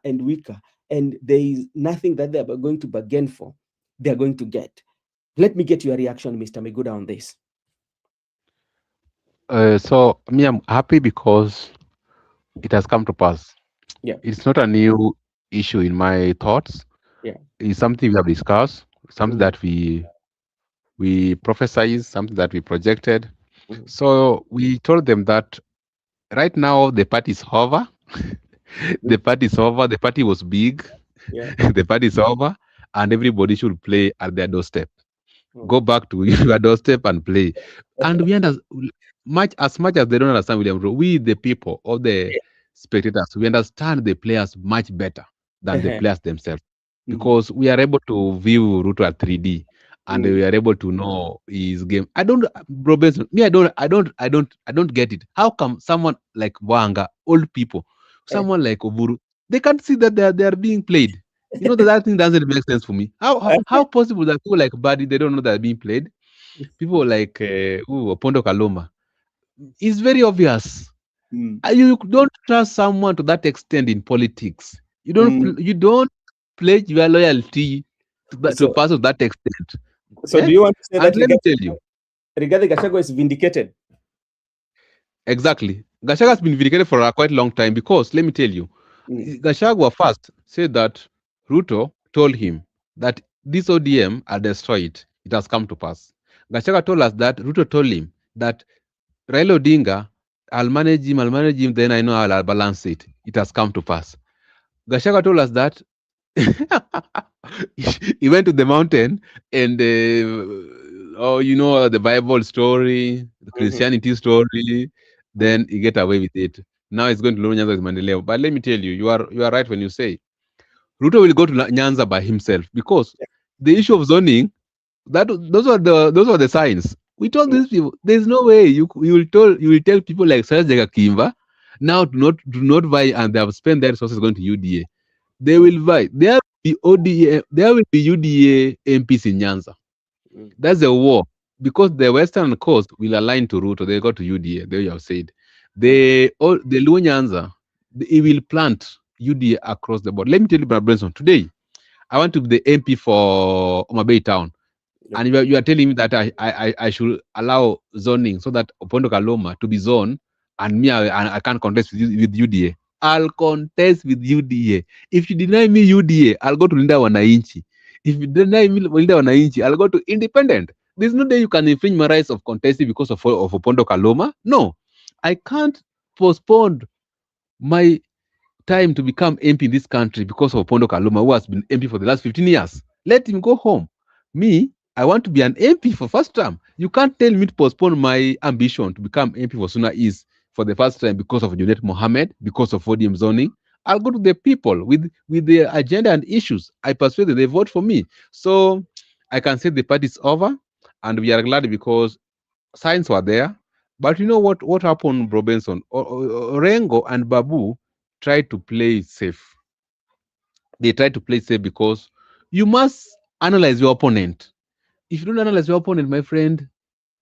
and weaker. And there is nothing that they're going to bargain for, they're going to get. Let me get your reaction, Mr. Meguda, on this. So me, I'm happy because it has come to pass. Yeah. It's not a new issue in my thoughts. Yeah. It's something we have discussed, something that we prophesied, something that we projected. So we told them that right now the party is over. The party is over. The party was big. Yeah. The party is over, and everybody should play at their doorstep. Go back to your doorstep and play. And we understand as much as they don't understand William Ruto, we the people or the spectators, we understand the players much better than the players themselves, because we are able to view Ruto at 3D, and we are able to know his game. I don't, bro, Benson, me, I don't get it. How come someone like Wanga, old people, someone like Oburu, they can't see that they are being played? You know that thing doesn't make sense for me. How possible that people like Buddy, they don't know that they're being played? People like Opondo Kaloma, it's very obvious. You don't trust someone to that extent in politics. You don't pledge your loyalty to a So, person to that extent. so do you want to say And that let me tell you, Rigathi Gachagua is vindicated? exactly. Gachagua has been vindicated for a quite long time because let me tell you, Gachagua first said that Ruto told him that this ODM are destroyed. It has come to pass. Gachagua told us that Ruto told him that Raila Odinga, I'll manage him, then I know I'll balance it. It has come to pass. Gachagua told us that he went to the mountain and the Bible story, the Christianity story, then he get away with it. Now he's going to learn Nyanza with Mandeleo. But let me tell you, you are right when you say Ruto will go to Nyanza by himself because the issue of zoning, those are the signs. We told these people there's no way you will tell people like Sarah Kimba now do not buy, and they have spent their resources going to UDA. They will buy. There will be UDA MPs in Nyanza. That's a war because the Western Coast will align to Ruto. They go to UDA. They have said the Luo Nyanza, it will plant UDA across the board. Let me tell you, Brother Benson, today I want to be the MP for Omabay Town. And you are telling me that I should allow zoning so that Opondo Kaloma to be zoned, and me I can't contest with UDA. I'll contest with UDA. If you deny me UDA, I'll go to Linda Wananchi. If you deny me Linda Wananchi, I'll go to independent. There's no day you can infringe my rights of contesting because of Opondo Kaloma. No, I can't postpone my time to become MP in this country because of Opondo Kaloma, who has been MP for the last 15 years. Let him go home. Me, I want to be an MP for first term. You can't tell me to postpone my ambition to become MP for Suna East for the first time because of Junet Mohammed, because of ODM zoning. I'll go to the people with their agenda and issues. I persuade them, they vote for me. So I can say the party is over, and we are glad because signs were there. But you know what happened, Bro Benson? Orengo and Babu tried to play safe. They tried to play safe because you must analyze your opponent. If you don't analyze your opponent, my friend,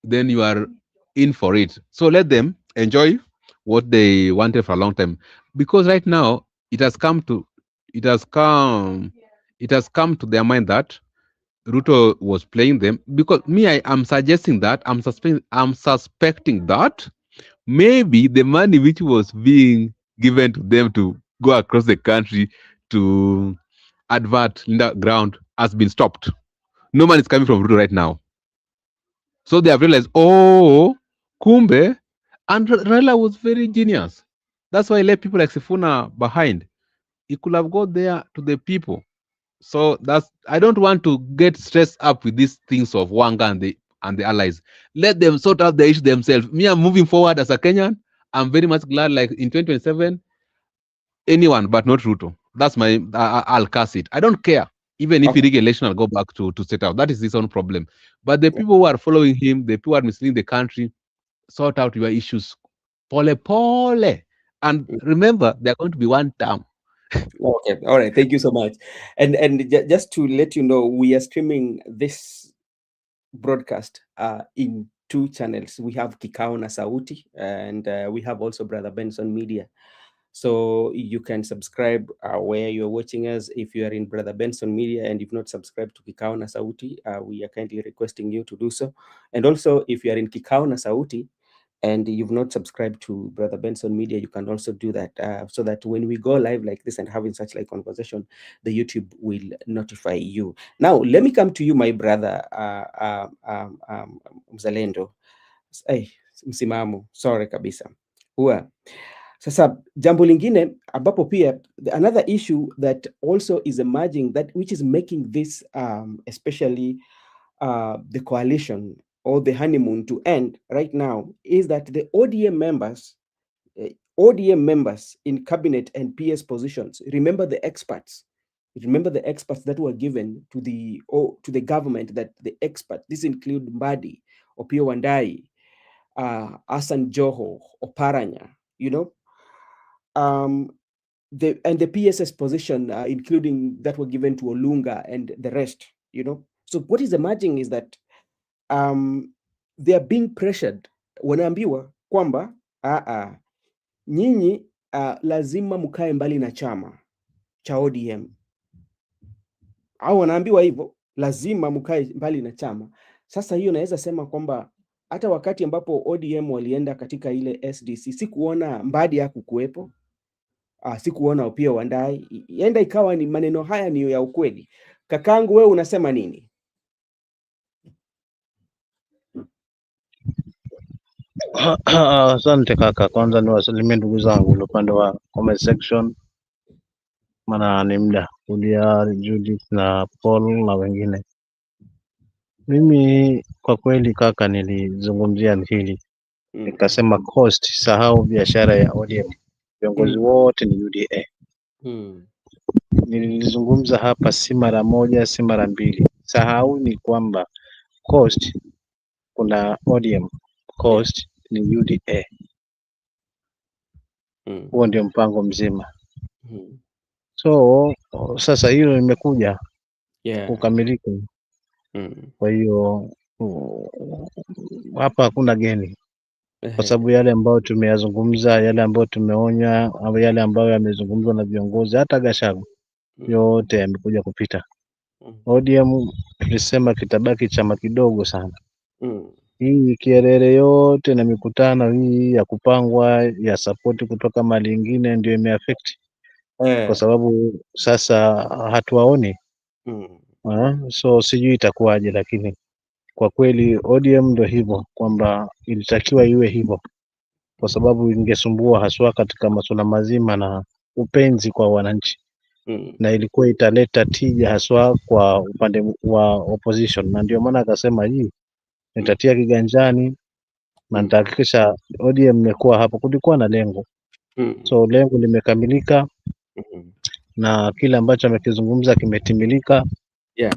then you are in for it. So let them enjoy what they wanted for a long time. Because right now it has come to their mind that Ruto was playing them. Because me, I am suggesting that I'm suspecting that maybe the money which was being given to them to go across the country to advert Linda ground has been stopped. No money is coming from Ruto right now. So they have realized, oh, kumbe, and Raila was very genius. That's why he left people like Sifuna behind. He could have got there to the people. So I don't want to get stressed up with these things of Wanga and the allies. Let them sort out the issue themselves. Me, I'm moving forward as a Kenyan. I'm very much glad, like in 2027, anyone but not Ruto. That's I'll curse it. I don't care. Even if election, I'll go back to set out. That is his own problem. But the people who are following him, the people who are misleading the country, sort out your issues. Pole pole. And remember, they're going to be one term. Okay, all right. Thank you so much. And just to let you know, we are streaming this broadcast in 2 channels. We have Kikao na Sauti, and we have also Brother Benson Media. So you can subscribe where you're watching us. If you are in Brother Benson Media and you've not subscribed to Kikao na Sauti, we are kindly requesting you to do so. And also, if you are in Kikao na Sauti and you've not subscribed to Brother Benson Media, you can also do that so that when we go live like this and having such like conversation, the YouTube will notify you. Now, let me come to you, my brother Mzalendo. Hey, msimamo, sorry kabisa. Sasa jambo lingine ambapo pia another issue that also is emerging, that which is making this especially the coalition or the honeymoon to end right now, is that the ODM members in cabinet and PS positions, remember the experts, Remember the experts that were given to the government, that the expert, this include Mbadi, Opiyo Wandayi, Hassan Joho, Oparanya, the PSS position, including that were given to Olunga and the rest, So what is emerging is that they are being pressured, wanaambiwa kwamba nyinyi lazima mkae mbali na chama cha ODM, au wanaambiwa hivyo, lazima mkae mbali na chama. Sasa hiyo naweza sema kwamba hata wakati ambapo ODM walienda katika ile SDC, sikuona Mbadi hakukuwepo, sikuona Opiyo Wandayi. Yenda ikawa ni maneno haya ni ya ukweli. Kakangu, wewe unasema nini? Asante kaka, kwanza niwasalimie ndugu zangu upande wa comment section, maana ni muda kulia Judith na Paul na wengine. Mimi kwa kweli kaka, nilizungumzia hili nikasema cost, sahau biashara ya ODM, viongozi wote ni UDA. Nilizungumza hapa si mara moja si mara mbili, sahau ni kwamba cost kuna ODM, cost ni UDA. Huo ndio mpango mzima. So sasa hilo limekuja kukamilika. Kwa hiyo hapa hakuna geni, kwa sababu yale ambayo tumeyazungumza, yale ambayo tumeonya, au yale ambayo yamezungumzwa na viongozi, hata Gachagua, yote yamekuja kupita. ODM tulisema kitabaki chama kidogo sana. Hii kielele yote na mikutano hii ya kupangwa ya support kutoka mali ingine ndio imeaffect, kwa sababu sasa hatuwaoni. So sijui itakuwaje, lakini kwa kweli ODM ndio hivyo, kwamba ilitakiwa iwe hivyo, kwa sababu ingesumbua haswa katika masuala mazima na upenzi kwa wananchi, na ilikuwa italeta tija haswa kwa upande wa opposition, na ndio maana akasema hii nitatia kiganjani na nitahakikisha ODM imekuwa hapo. Kulikuwa na lengo, so lengo limekamilika na kile ambacho amekizungumza kimetimilika.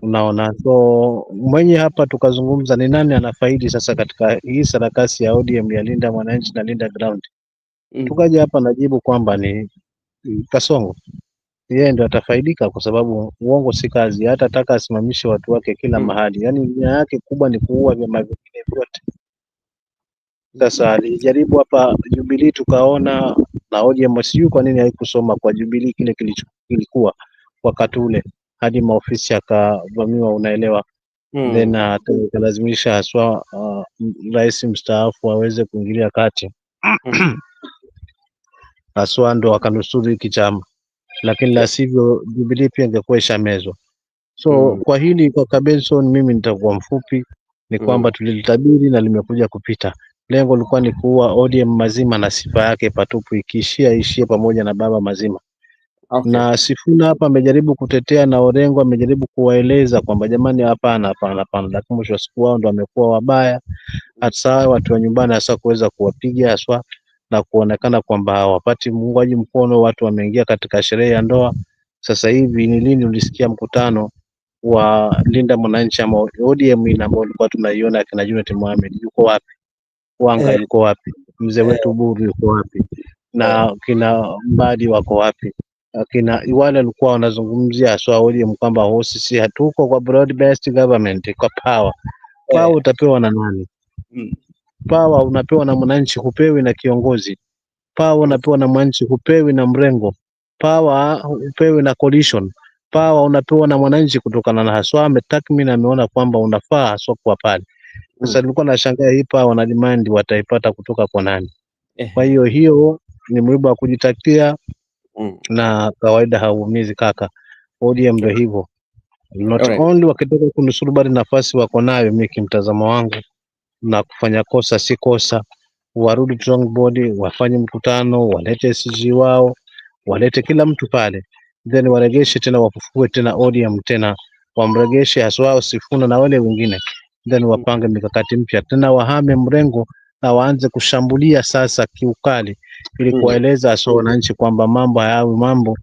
Unaona, so mwenye hapa tukazungumza ni nani anafaidi sasa katika hii sarakasi ya ODM ya linda mwananchi na linda ground. Tukaja hapa najibu kwamba ni Kasongo, yeye ndio atafaidika, kwa sababu uongo si kazi. Hata taka asimamishe watu wake kila mahali, yani nia yake kubwa ni kuua vyama vingine vyote. Sasa alijaribu hapa Jubilee, tukaona na ODM, sijui kwa nini haikusoma kwa Jubilee kile kilikuwa wakati ule hadi maofisi akavamiwa, unaelewa. Then akalazimisha haswa rais mstaafu aweze kuingilia kati haswa ndo akanusuru hiki chama, lakini la sivyo Jubilee pia ingekuwa ishamezwa. So kwa hili kwa Benson, mimi nitakuwa mfupi, ni kwamba tulilitabiri na limekuja kupita. Lengo lilikuwa ni kuua ODM mazima na sifa yake patupu, ishie pamoja na baba mazima. Na Sifuna hapa amejaribu kutetea na Orengo amejaribu kuwaeleza kwamba jamani, hapana, lakini mwisho wa siku wao ndo wamekuwa wabaya, hasa watu wa nyumbani, hasa kuweza kuwapiga haswa na kuonekana kwamba hawapati muungaji mkono. Watu wameingia katika sherehe ya ndoa. Sasa hivi ni lini ulisikia mkutano wa linda mwananchi ama ODM ile ambayo tulikuwa tunaiona kina Junet Mohamed yuko wapi? Wanga yuko wapi? Mzee wetu Buru yuko wapi? Na kina Mbadi wako wapi? Kina wale walikuwa wanazungumzia haswa ODM kwamba sisi hatuko kwa broad based government, kwa power. Power utapewa na nani? Power unapewa na mwananchi, hupewi na kiongozi. Power unapewa na mwananchi, hupewi na mrengo. Power hupewi na coalition. Power unapewa na mwananchi kutokana na haswa ametathmini, ameona kwamba unafaa haswa kwa pale. Sasa nilikuwa nashangaa hii power na demand wataipata kutoka kwa nani? Kwa hiyo ni mwiba wa kujitakia na kawaida hauumizi kaka. ODM ndio hivyo. Not only wakitaka kunusuru bali nafasi wako nayo, mimi kimtazamo wangu, na kufanya kosa si kosa, warudi drawing board, wafanye mkutano, walete SG wao, walete kila mtu pale, then waregeshe tena, wafufue tena ODM tena, wamregeshe haswa Sifuna na wale wengine, then wapange mikakati mpya tena, wahame mrengo na waanze kushambulia sasa kiukali, ili kuwaeleza haswa wananchi kwamba mambo hayawi mambo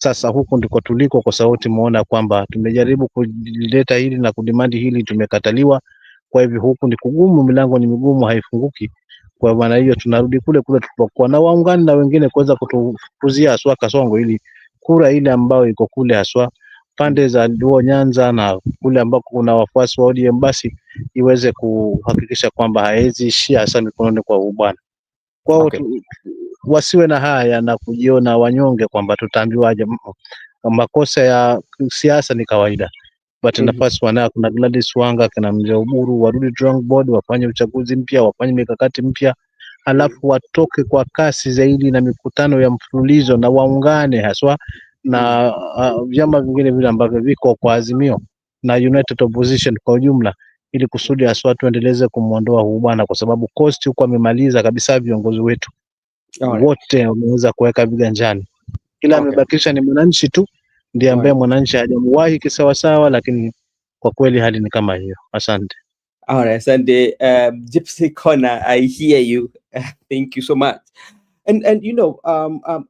Sasa huku ndiko tuliko, kwa sababu tumeona kwamba tumejaribu kuleta hili na kudimandi hili, tumekataliwa. Kwa hivyo huku ni kugumu, milango ni migumu, haifunguki. Kwa maana hiyo tunarudi kule kule tulipokuwa, na waungani na wengine kuweza kutufukuzia haswa Kasongo, ili kura ile ambayo iko kule haswa pande za Luo Nyanza na kule ambako kuna wafuasi wa ODM, basi iweze kuhakikisha kwamba haezi ishia hasa mikononi kwa ubwana. Kwao Okay. wasiwe na haya na kujiona wanyonge kwamba tutaambiwaje. Makosa ya siasa ni kawaida, but nafasi wanayo. Kuna Gladys Wanga, kuna Mzee Uburu, warudi drawing board, wafanye uchaguzi mpya, wafanye mikakati mpya, halafu watoke kwa kasi zaidi na mikutano ya mfululizo, na waungane haswa na vyama vingine vile ambavyo viko kwa Azimio na United Opposition kwa ujumla, ili kusudi haswa tuendeleze kumwondoa huu bwana, kwa sababu cost huko amemaliza kabisa. Viongozi wetu wote wameweza kuweka viganjani, ila amebakisha ni mwananchi tu, ndiye ambaye mwananchi hajamuwahi kisawasawa, lakini kwa kweli hali ni kama hiyo. Asante. Alright, Sunday, Gypsy Corner, I hear you. Thank you so much. And you know,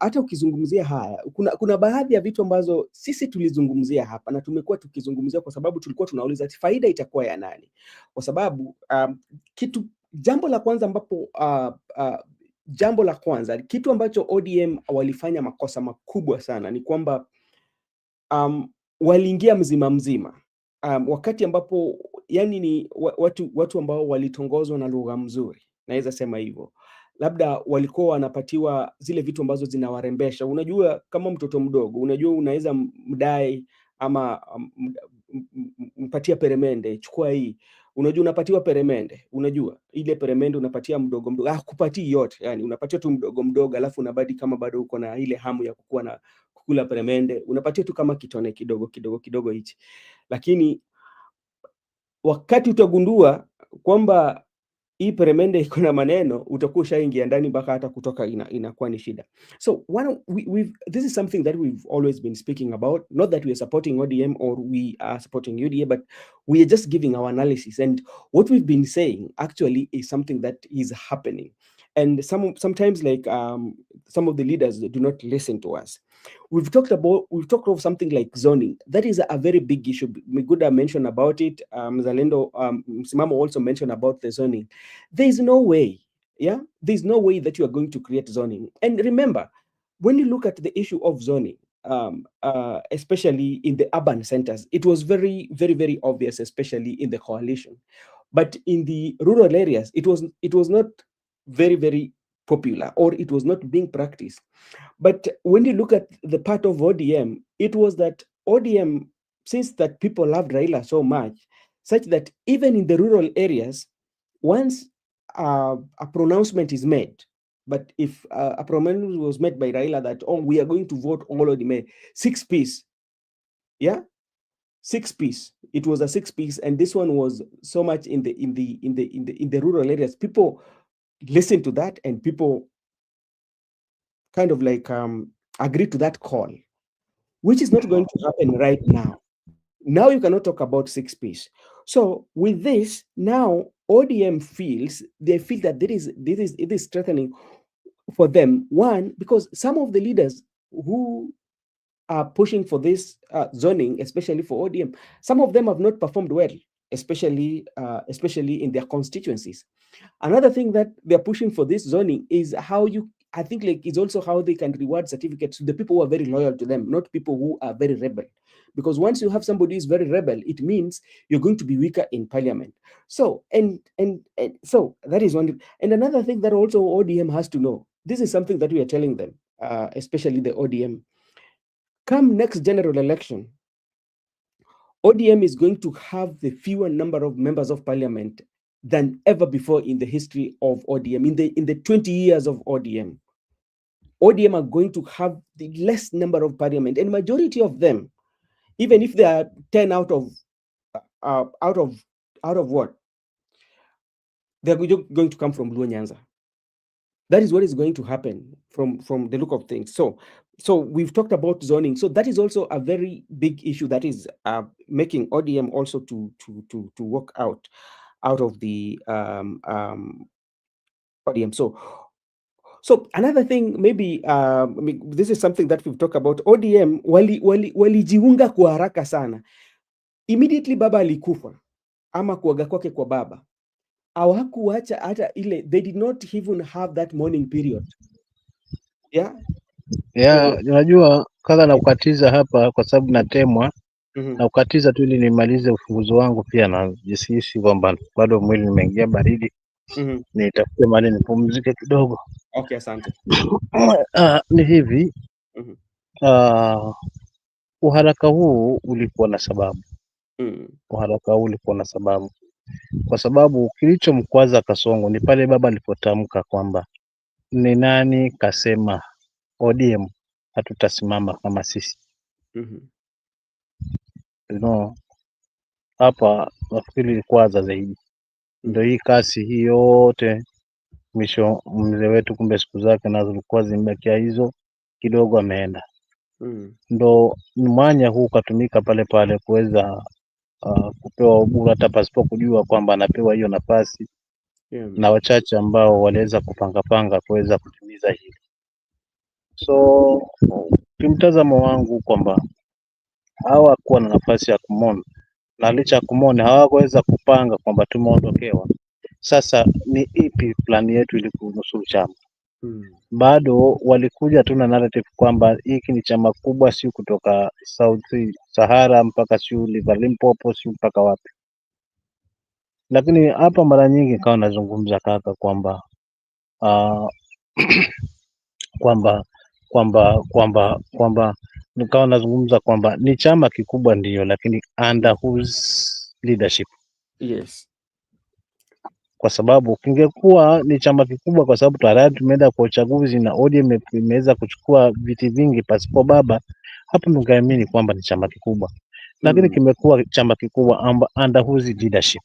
hata ukizungumzia haya, kuna baadhi ya vitu ambazo sisi tulizungumzia hapa na tumekuwa tukizungumzia kwa sababu tulikuwa tunauliza faida itakuwa ya nani, kwa sababu jambo la kwanza kitu ambacho ODM walifanya makosa makubwa sana ni kwamba waliingia mzima wakati ambapo yani ni watu ambao walitongozwa na lugha mzuri, naweza sema hivyo. Labda walikuwa wanapatiwa zile vitu ambazo zinawarembesha. Unajua, kama mtoto mdogo, unajua unaweza mdai ama mpatia peremende, chukua hii. Unajua unapatiwa peremende, unajua ile peremende unapatia mdogo mdogo, kupatii yote, yani unapatia tu mdogo mdogo, alafu unabadi kama bado uko na ile hamu ya kukula peremende, unapatia tu kama kitone kidogo hichi. Lakini wakati utagundua kwamba hii peremende iko na maneno, utakuwa ushaingia ndani mpaka hata kutoka inakuwa ni shida. So this is something that we've always been speaking about, not that we are supporting ODM or we are supporting UDA, but we are just giving our analysis, and what we've been saying actually is something that is happening, and sometimes like some of the leaders do not listen to us. We've talked of something like zoning. That is a very big issue. Miguda mentioned about it. Zalendo, Msimamo also mentioned about the zoning. There's no way, there's no way that you are going to create zoning. And remember, when you look at the issue of zoning, especially in the urban centers, it was very, very, very obvious, especially in the coalition. But in the rural areas, it was not very, very popular, or it was not being practiced. But when you look at the part of ODM, it was that ODM, since that people loved Raila so much, such that even in the rural areas, once a pronouncement is made, but if a pronouncement was made by Raila that, we are going to vote all ODM, 6 piece, 6 piece. It was a 6 piece, and this one was so much in the rural areas. People listened to that, and people kind of like agree to that call, which is not going to happen right now. Now you cannot talk about 6 piece. So with this, now ODM they feel that it is threatening for them. One, because some of the leaders who are pushing for this zoning, especially for ODM, some of them have not performed well, especially in their constituencies. Another thing that they're pushing for this zoning is I think like it's also how they can reward certificates to the people who are very loyal to them, not people who are very rebel. Because once you have somebody who's very rebel, it means you're going to be weaker in parliament. So and so that is one. And another thing that also ODM has to know, this is something that we are telling them, especially the ODM. Come next general election, ODM is going to have the fewer number of members of parliament than ever before in the history of ODM. In the 20 years of ODM, ODM are going to have the less number of parliament, and majority of them, even if they are 10 out of what, they're going to come from Luo Nyanza. That is what is going to happen from the look of things. So we've talked about zoning. So that is also a very big issue that is making ODM also to work out of the ODM. So So another thing, maybe I mean, this is something that we've talked about. ODM walijiunga kwa haraka sana. Immediately baba alikufa ama kuaga kwake kwa baba, hawakuacha hata ile, they did not even have that mourning period. Yeah. Yeah, So, unajua kaka, na kukatiza hapa kwa sababu natemwa mhm, na kukatiza tu ili nimalize ufunguzi wangu, pia na jisihisi kwamba bado mwili nimeingia baridi, mhm. nitafute mahali nipumzike kidogo. Okay, asante. Ni hivi, Mhm, uharaka huu ulikuwa na sababu. mhm, Uharaka huu ulikuwa na sababu, kwa sababu kilichomkwaza Kasongo ni pale baba alipotamka kwamba ni nani kasema ODM hatutasimama kama sisi. mhm, No, hapa nafikiri ilikwaza zaidi. Ndio mhm, hii kasi hii yote, mwisho mzee wetu kumbe siku zake nazo zilikuwa zimebakia hizo kidogo, ameenda. mhm. Ndo mwanya huu ukatumika pale pale kuweza kupewa uburu hata pasipo kujua kwamba anapewa hiyo nafasi, Yeah, na wachache ambao waliweza kupanga kuweza kutimiza hili. So kimtazamo wangu kwamba hawakuwa na nafasi ya kumona, na licha ya kumona hawakuweza kupanga kwamba tumeondokewa. Sasa ni ipi plani yetu ili kunusuru chama? mhm, Bado walikuja tu na narrative kwamba hiki ni chama kubwa, si kutoka South Sahara mpaka siu Limpopo, si mpaka wapi. Lakini hapa mara nyingi kawa nazungumza kaka kwamba uh, kwamba nikawa nazungumza kwamba ni chama kikubwa ndiyo, lakini under whose leadership? yes. Kwa sababu kingekuwa ni chama kikubwa, kwa sababu tayari tumeenda kwa uchaguzi na ODM imeweza kuchukua viti vingi pasipo baba, hapo ningeamini kwamba ni chama kikubwa, lakini Mhm, kimekuwa chama kikubwa under whose leadership?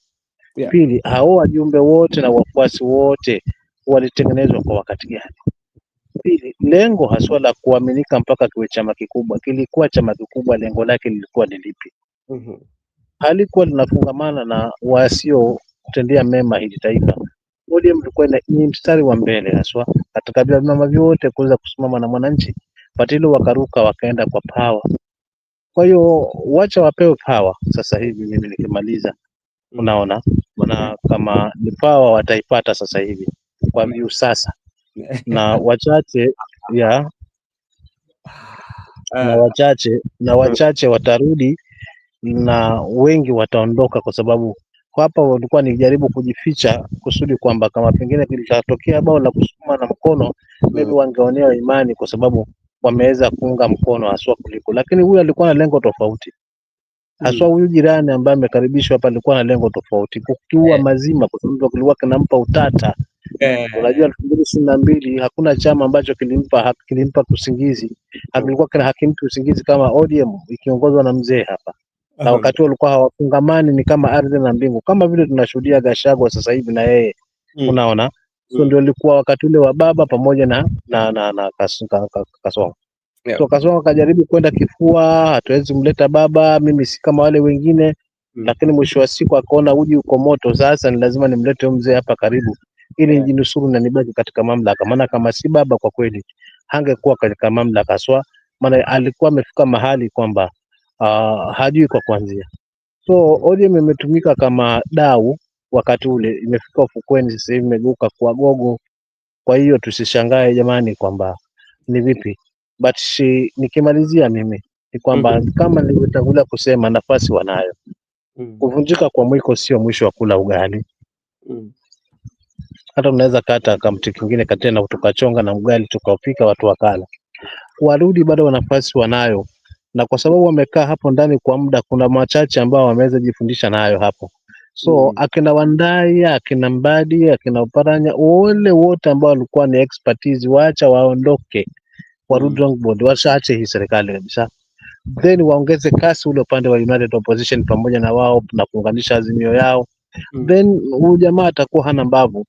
yeah. Pili, hao wajumbe wote na wafuasi wote walitengenezwa kwa wakati gani? Pili, lengo haswa la kuaminika mpaka kiwe chama kikubwa, kilikuwa chama kikubwa, lengo lake lilikuwa ni lipi? Mhm, Halikuwa linafungamana na wasiotendea mema hili taifa. ODM ilikuwa ni mstari wa mbele haswa katika vyama vyote kuweza kusimama na mwananchi, patilo wakaruka wakaenda kwa power. Kwa hiyo wacha wapewe power sasa hivi. Mimi nikimaliza, unaona maana kama ni power wataipata sasa hivi kwa view sasa, na wachache ya na wachache watarudi na wengi wataondoka, kwa sababu hapa walikuwa nikijaribu kujificha kusudi kwamba kama pengine kilikatokea bao la kusukuma na mkono, maybe wangeonewa imani kwa sababu wameweza kuunga mkono haswa kuliko. Lakini huyu alikuwa na lengo tofauti haswa. Huyu jirani ambaye amekaribishwa hapa alikuwa na lengo tofauti, kukiua mazima, kwa sababu kilikuwa kinampa utata. Unajua 2022 hakuna chama ambacho kilimpa usingizi, hakimpi usingizi kama ODM ikiongozwa na mzee hapa, na wakati walikuwa hawafungamani, ni kama ardhi na mbingu, kama vile tunashuhudia Gachagua sasa hivi na yeye, unaona. So ndio ilikuwa wakati ule wa baba pamoja na Kasongo. yeah. So Kasongo akajaribu kwenda kifua, hatuwezi mleta baba, mimi si kama wale wengine. Lakini mwisho wa siku akaona uji uko moto, sasa ni lazima nimlete huyu mzee hapa karibu ili nijinusuru na nibaki katika mamlaka, maana kama si baba kwa kweli hangekuwa katika mamlaka haswa, maana alikuwa amefika mahali kwamba hajui kwa kuanzia. So ODM imetumika kama dau wakati ule, imefika ufukweni, sasa hivi imegeuka kwa gogo. Kwa hiyo tusishangae jamani kwamba ni vipi, but nikimalizia mimi ni kwamba kama nilivyotangulia kusema, nafasi wanayo. Kuvunjika kwa mwiko sio mwisho wa kula ugali. Hata unaweza kata kamti kingine katena tukachonga na ugali tukaupika watu wakala. Warudi bado nafasi wanayo, na kwa sababu wamekaa hapo ndani kwa muda, kuna machache ambao wameweza jifundisha nayo hapo. So akina Wandai, akina Mbadi, akina Uparanya, wale wote ambao walikuwa ni expertise, waacha waondoke, warudi drawing board, wasaache hii serikali kabisa, then waongeze kasi ule upande wa United Opposition pamoja na wao na kuunganisha azimio yao, then huyu jamaa atakuwa hana mbavu,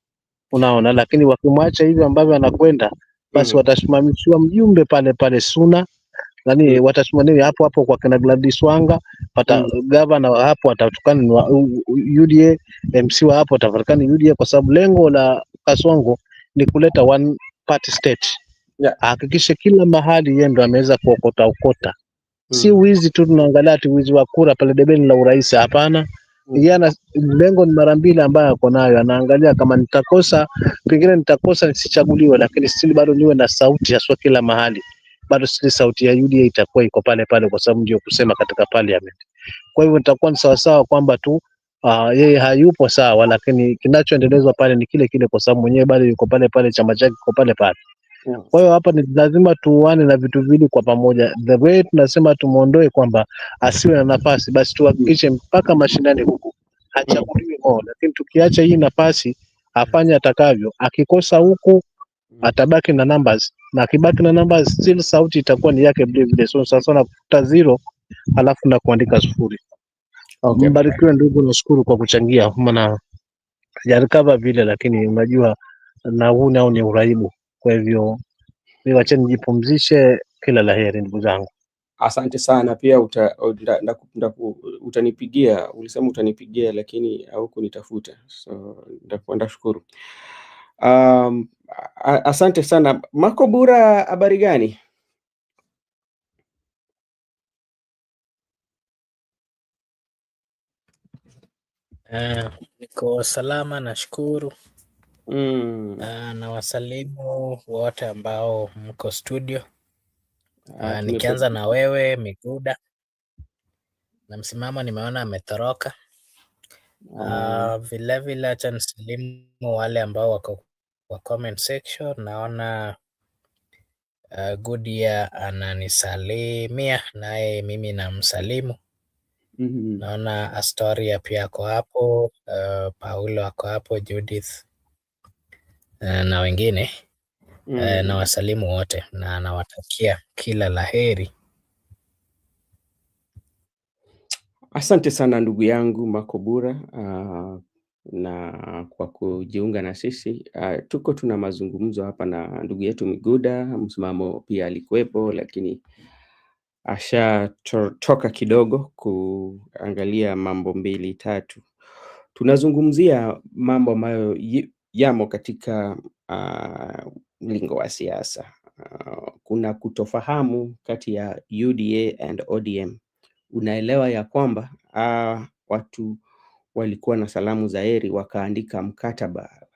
unaona. Lakini wakimwacha hivyo ambavyo anakwenda, basi watasimamishiwa mjumbe pale pale Suna, nani watasimamia hapo hapo kwa kina Gladys Wanga, pata gavana wa hapo atatukana ni UDA, MC wa hapo atafarakani UDA, kwa sababu lengo la Kasongo ni kuleta one party state, Yeah. ahakikishe kila mahali yeye ndo ameweza kuokota. Si Mm. wizi tu tunaangalia ati wizi wa kura pale debeni la urais, hapana. Yana lengo ni mara mbili ambayo ako nayo, anaangalia kama nitakosa, pengine nitakosa nisichaguliwe, lakini still bado niwe na sauti haswa kila mahali, bado still sauti ya UDA itakuwa iko pale pale, kwa sababu ndio kusema katika parliament. Kwa hivyo itakuwa ni sawasawa kwamba tu yeye hayupo sawa, lakini kinachoendelezwa pale ni kile kile, kwa sababu mwenyewe bado yuko pale pale, chama chake kiko pale pale. Kwa hiyo hapa ni lazima tuane na vitu viwili kwa pamoja. The way tunasema tumuondoe kwamba asiwe na nafasi, basi tuhakikishe mpaka mashinani huku hachaguliwi mo, lakini tukiacha hii nafasi afanye atakavyo, akikosa huku atabaki na numbers, na akibaki na numbers still sauti itakuwa ni yake vile vile. So sasa na kuta zero alafu na kuandika sufuri. Okay. Mbarikiwe ndugu, nashukuru kwa kuchangia, maana sijarecover vile, lakini unajua na huu nao ni uraibu. Kwa hivyo wacheni nijipumzishe, kila laheri ndugu zangu. Asante sana pia utanipigia, ulisema utanipigia lakini haukunitafuta, so ndashukuru. Asante sana. Makobura, habari gani? Niko salama, nashukuru. Na wasalimu wote ambao mko studio. Nikianza na wewe Miguda, na msimamo nimeona ametoroka. Vile vile acha nisalimu wale ambao wako kwa comment section. Naona Goodyear ananisalimia, naye mimi namsalimu. Naona Astoria pia ako hapo, Paulo ako hapo, Judith na wengine. Na wasalimu wote na nawatakia kila laheri. Asante sana ndugu yangu Makobura, na kwa kujiunga na sisi. Tuko tuna mazungumzo hapa na ndugu yetu Miguda, msimamo pia alikuwepo, lakini toka kidogo kuangalia mambo 2-3. Tunazungumzia mambo ambayo yamo katika mlingo wa siasa. Kuna kutofahamu kati ya UDA and ODM. Unaelewa ya kwamba watu walikuwa na salamu za heri, wakaandika mkataba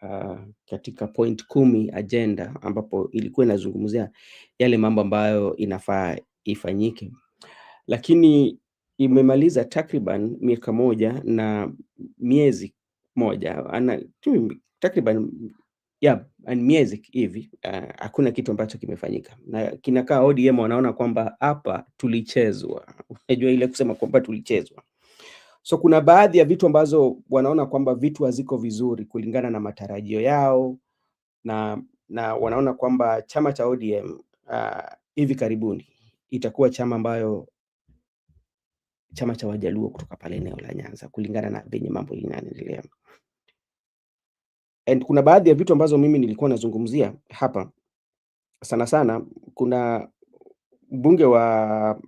katika point 10 agenda, ambapo ilikuwa inazungumzia yale mambo ambayo inafaa ifanyike, lakini imemaliza takriban miaka 1 na miezi 1 takriban miezi hivi, hakuna kitu ambacho kimefanyika, na kinakaa ODM wanaona kwamba hapa tulichezwa. Unajua ile kusema kwamba tulichezwa. So kuna baadhi ya vitu ambazo wanaona kwamba vitu haziko vizuri kulingana na matarajio yao, na wanaona kwamba chama cha ODM hivi karibuni itakuwa chama cha Wajaluo kutoka pale eneo la Nyanza, kulingana na venye mambo yanaendelea. And kuna baadhi ya vitu ambazo mimi nilikuwa nazungumzia hapa sana sana. Kuna mbunge wa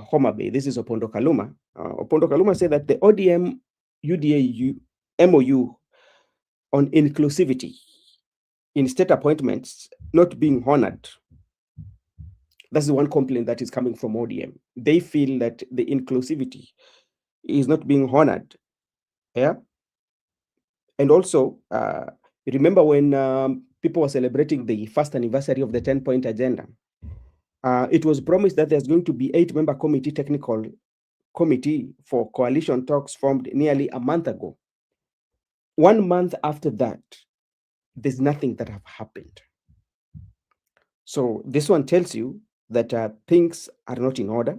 Homa Bay, this is Opondo Kaluma. Opondo Kaluma said that the ODM UDA MOU on inclusivity in state appointments not being honored. That's the one complaint that is coming from ODM. They feel that the inclusivity is not being honored. Yeah. And also, remember when people were celebrating the first anniversary of the 10-point agenda, it was promised that there's going to be 8-member committee, technical committee for coalition talks formed nearly a month ago. 1 month after that, there's nothing that have happened. So this one tells you that things are not in order.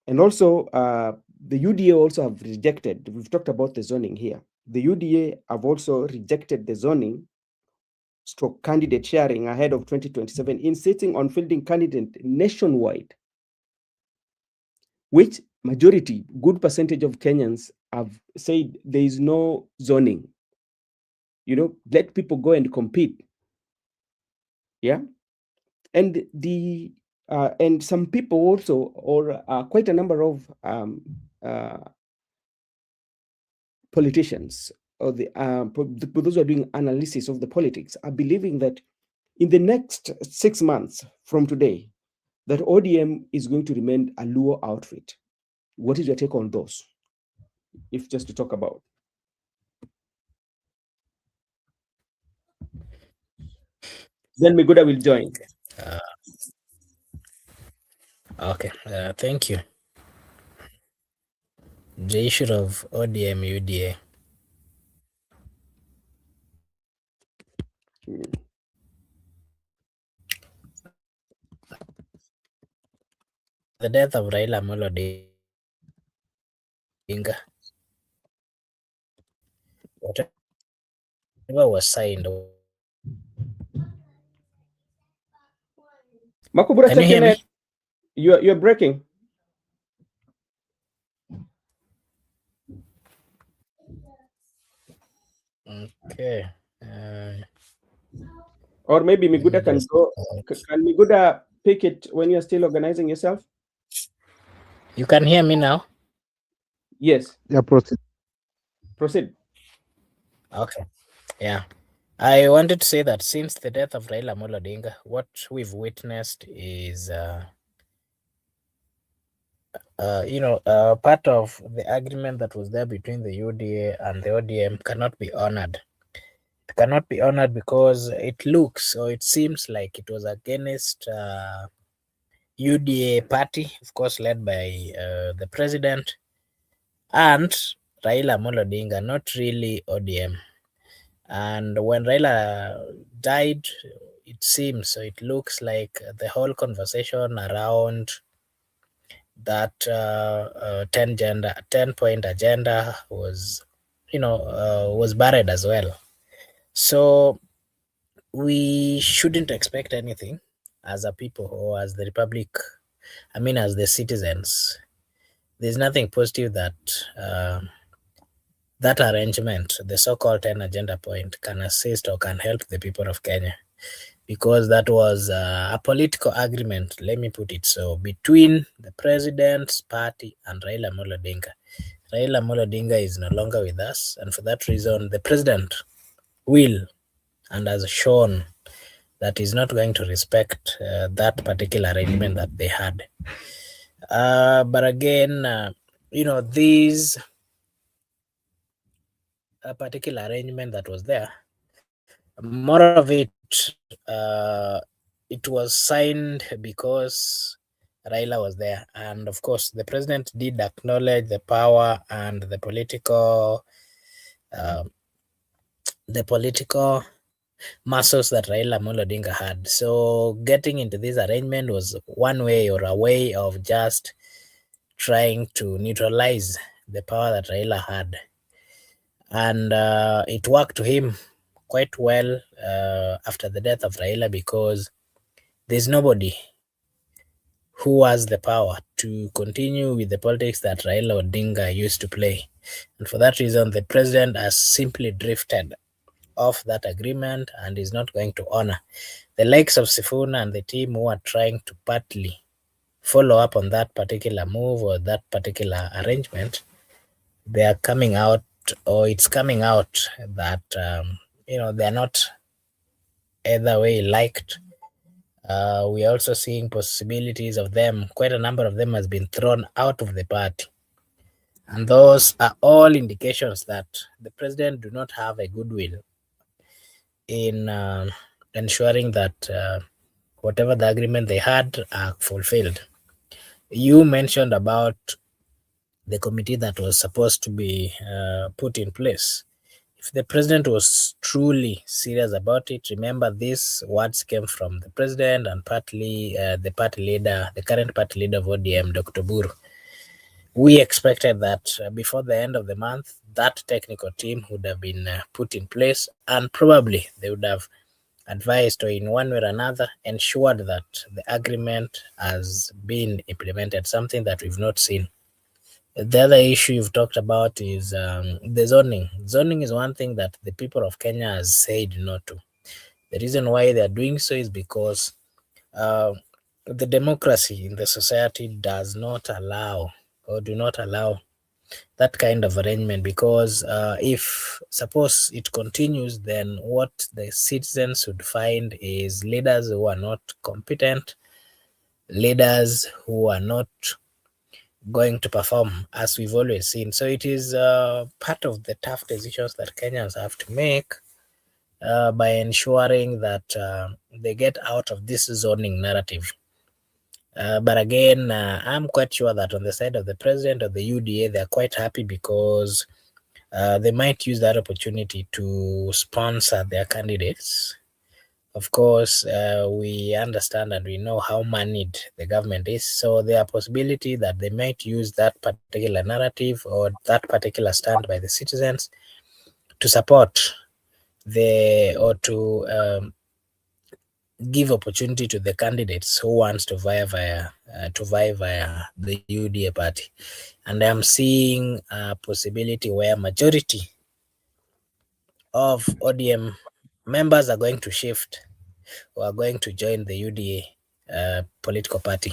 And also, the UDA also have rejected, we've talked about the zoning here. The UDA have also rejected the zoning stroke candidate sharing ahead of 2027, insisting on fielding candidate nationwide, which majority, good percentage of Kenyans have said there is no zoning. Let people go and compete. Yeah. And and some people also, or quite a number of politicians or those who are doing analysis of the politics are believing that in the next 6 months from today, that ODM is going to remain a Luo outfit. What is your take on those? If just to talk about. Then Miguda will join. Okay, thank you. The issue of ODM UDA. The death of Raila Amolo Odinga, whatever was signed. Makubura, Can you hear me? You're breaking. Okay. Or maybe Miguda can go. Can Miguda pick it when you're still organizing yourself? You can hear me now? Yes. Yeah, proceed. Proceed. Okay. Yeah. I wanted to say that since the death of Raila Amolo Odinga, what we've witnessed is, part of the agreement that was there between the UDA and the ODM cannot be honored. It cannot be honored because it looks or it seems like it was against UDA party, of course, led by the president, and Raila Amolo Odinga, not really ODM. And when Raila died, it seems, so it looks like the whole conversation around that 10-point agenda was, was buried as well. So we shouldn't expect anything as a people or as the republic, as the citizens. There's nothing positive that that arrangement, the so-called 10 agenda point, can assist or can help the people of Kenya, because that was a political agreement, let me put it so, between the president's party and Raila Amolo Odinga. Raila Amolo Odinga is no longer with us, and for that reason, the president will and has shown that he's not going to respect that particular arrangement that they had. But again, these particular arrangement that was there, more of it was signed because Raila was there, and of course the president did acknowledge the power and the political muscles that Raila Amolo Odinga had. So getting into this arrangement was one way or a way of just trying to neutralize the power that Raila had, and it worked to him quite well after the death of Raila, because there's nobody who has the power to continue with the politics that Raila Odinga used to play. And for that reason, the president has simply drifted off that agreement and is not going to honor. The likes of Sifuna and the team who are trying to partly follow up on that particular move or that particular arrangement, they are coming out, or it's coming out that, they're not either way liked. We are also seeing possibilities of them, quite a number of them has been thrown out of the party. And those are all indications that the president do not have a goodwill in ensuring that whatever the agreement they had are fulfilled. You mentioned about the committee that was supposed to be put in place. If the president was truly serious about it, remember these words came from the president and partly the party leader, the current party leader of ODM, Dr. Buru. We expected that before the end of the month, that technical team would have been put in place, and probably they would have advised or in one way or another ensured that the agreement has been implemented, something that we've not seen. The other issue you've talked about is the zoning. Zoning is one thing that the people of Kenya has said no to. The reason why they are doing so is because the democracy in the society does not allow or do not allow that kind of arrangement, because if suppose it continues, then what the citizens would find is leaders who are not competent, leaders who are not going to perform as we've always seen. So it is part of the tough decisions that Kenyans have to make by ensuring that they get out of this zoning narrative. But again, I'm quite sure that on the side of the president of the UDA, they're quite happy because they might use that opportunity to sponsor their candidates. Of course, we understand and we know how moneyed the government is. So there are possibility that they might use that particular narrative or that particular stand by the citizens to support or to give opportunity to the candidates who wants to vie via the UDA party. And I'm seeing a possibility where majority of ODM members are going to shift or are going to join the UDA political party.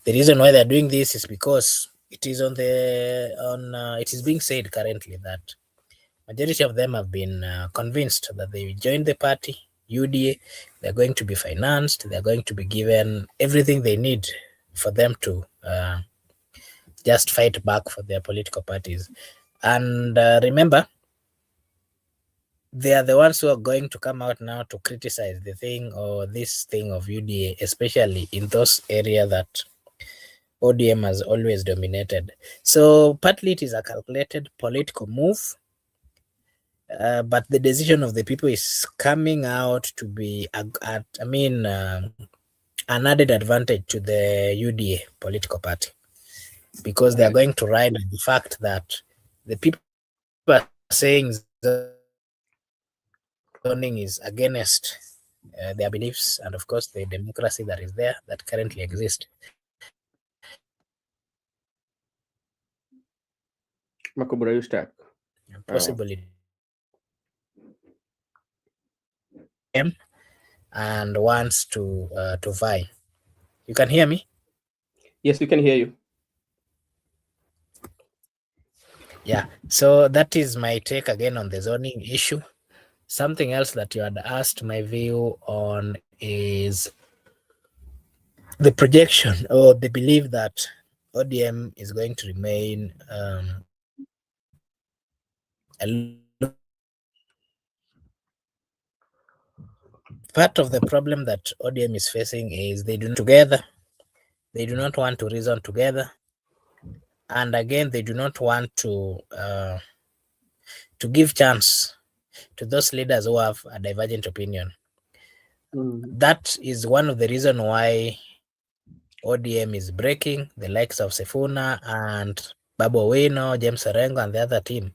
The reason why they're doing this is because it is it is being said currently that majority of them have been convinced that they join the party UDA, they're going to be financed, they're going to be given everything they need for them to just fight back for their political parties. And remember, they are the ones who are going to come out now to criticize the thing or this thing of UDA, especially in those areas that ODM has always dominated. So partly it is a calculated political move, but the decision of the people is coming out to be, an added advantage to the UDA political party, because they are going to ride on the fact that the people are saying zoning is against their beliefs and, of course, the democracy that is there, that currently exists. So they are going to ride on the fact that Makubura, you stuck. possibly and wants to vie. You can hear me? Yes, we can hear you. Yeah. So that is my take again on the zoning issue. Something else that you had asked my view on is the projection or the belief that ODM is going to remain a part of the problem that ODM is facing is they do not together. They do not want to reason together, and again, they do not want to give chance to those leaders who have a divergent opinion. That is one of the reasons why ODM is breaking. The likes of Sifuna and Babu Owino, James Orengo, and the other team.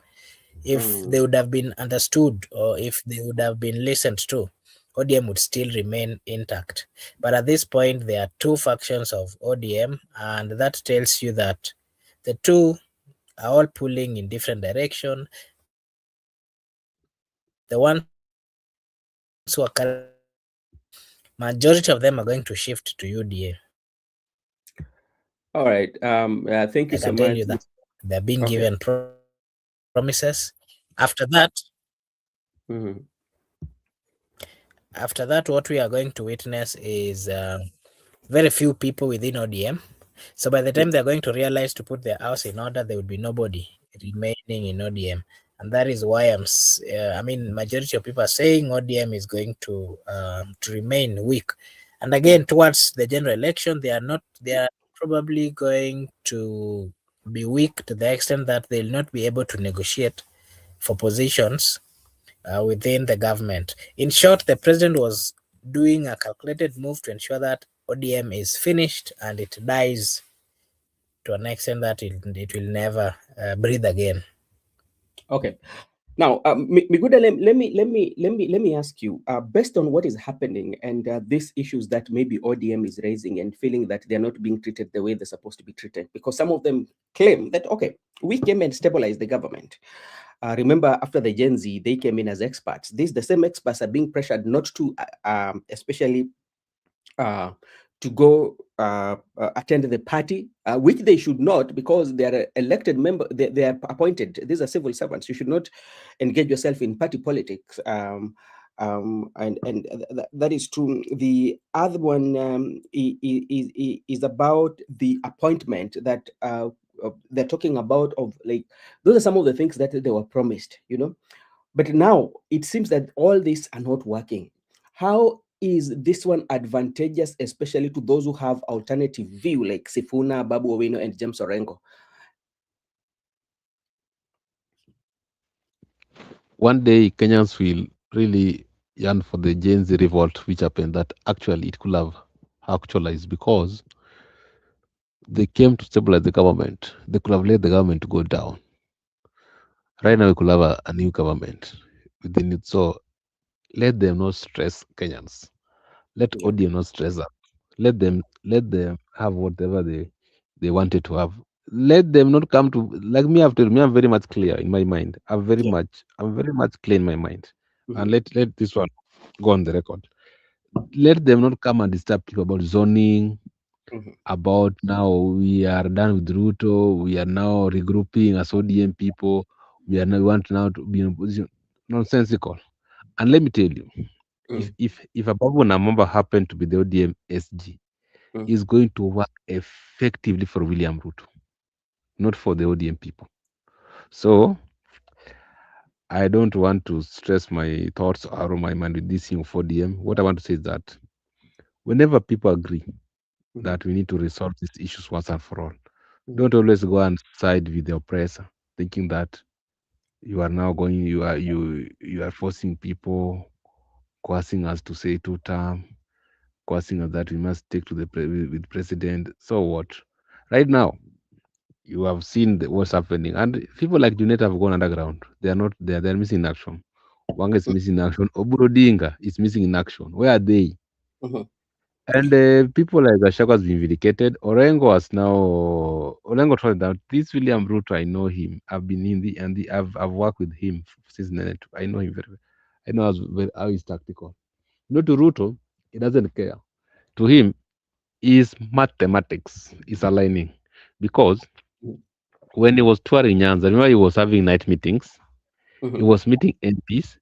If they would have been understood or if they would have been listened to, ODM would still remain intact. But at this point, there are two factions of ODM, and that tells you that the two are all pulling in different direction. The ones who are majority of them are going to shift to UDA. All right. Thank you so much. I can tell you that they're being given promises. After that, after that, what we are going to witness is very few people within ODM. So by the time they're going to realize to put their house in order, there would be nobody remaining in ODM. And that is why majority of people are saying ODM is going to remain weak. And again, towards the general election, they are probably going to be weak to the extent that they'll not be able to negotiate for positions within the government. In short, the president was doing a calculated move to ensure that ODM is finished and it dies to an extent that it will never breathe again. Okay. Now, Miguda, let me ask you, based on what is happening and these issues that maybe ODM is raising and feeling that they're not being treated the way they're supposed to be treated, because some of them claim that, okay, we came and stabilized the government. Remember, after the Gen Z, they came in as experts. The same experts are being pressured not to, especially to go attend the party, which they should not, because they are elected member. They are appointed. These are civil servants. You should not engage yourself in party politics. That is true. The other one is about the appointment that they're talking about. Of like, those are some of the things that they were promised. But now it seems that all these are not working. How is this one advantageous, especially to those who have alternative view, like Sifuna, Babu Owino, and James Orengo? One day, Kenyans will really yearn for the Gen Z revolt, which happened, that actually it could have actualized, because they came to stabilize the government. They could have let the government go down. Right now, we could have a new government within it. So let them not stress Kenyans. Let ODM not stress up. Let them have whatever they wanted to have. Let them not come to, like me. After me, I'm very much clear in my mind. I'm very much clear in my mind. And let this one go on the record. Let them not come and disturb people about zoning, about now we are done with Ruto, we are now regrouping as ODM people, we want now to be in a position. Nonsensical. And let me tell you, if Ababu Namamba happened to be the ODM SG, is going to work effectively for William Ruto, not for the ODM people. So I don't want to stress my thoughts or my mind with this thing of ODM. What I want to say is that whenever people agree that we need to resolve these issues once and for all, don't always go and side with the oppressor, thinking that you are now going, you are forcing people, coercing us to say 2 term, coercing us that we must take to the with president. So what? Right now, you have seen what's happening, and people like Junet have gone underground. They are not there. They are missing in action. Wanga is missing in action. Oburo is missing in action. Where are they? And people like Gachagua has been vindicated. Orengo told that this William Ruto, I know him. I've been in I've worked with him since 92. I know him very well. I know how he's tactical. Not to Ruto, he doesn't care. To him, is mathematics is aligning, because when he was touring Nyanza, remember he was having night meetings. He was meeting MPs.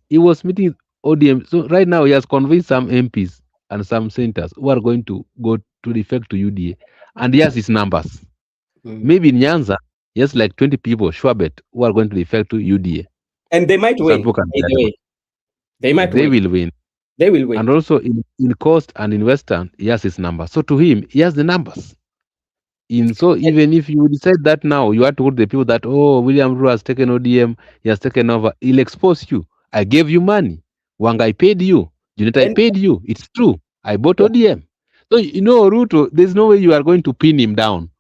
He was meeting ODM. So right now he has convinced some MPs and some senators who are going to go to defect to UDA, and he has his numbers. Maybe in Nyanza, he has like 20 people, Schwabet, who are going to defect to UDA. And they might win. They will win. They will win. And also in Coast and in Western, he has his numbers. So to him, he has the numbers. So even if you decide that now, you have to put the people that, oh, William Ruto has taken ODM, he has taken over, he'll expose you. I gave you money. Wang, I paid you. Juneta, I paid you. It's true. I bought ODM. So, Ruto, there's no way you are going to pin him down,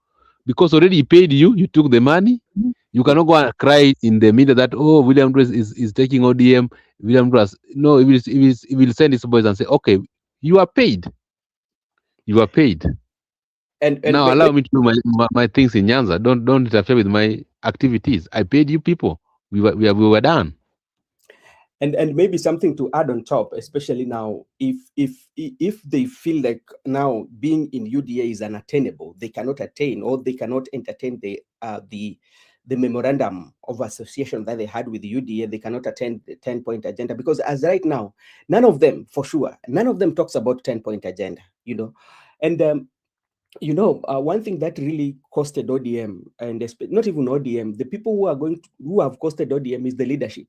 because already he paid you. You took the money. You cannot go and cry in the media that, oh, William Ruto is taking ODM. William Ruto, no, he will send his boys and say, okay, you are paid. You are paid. And now allow me to do my things in Nyanza. Don't interfere with my activities. I paid you people. We were done. And maybe something to add on top, especially now, if they feel like now being in UDA is unattainable, they cannot attain, or they cannot entertain the memorandum of association that they had with the UDA, they cannot attend the 10-point agenda, because as right now, none of them talks about 10-point agenda, and one thing that really costed ODM, and not even ODM, the people who have costed ODM is the leadership,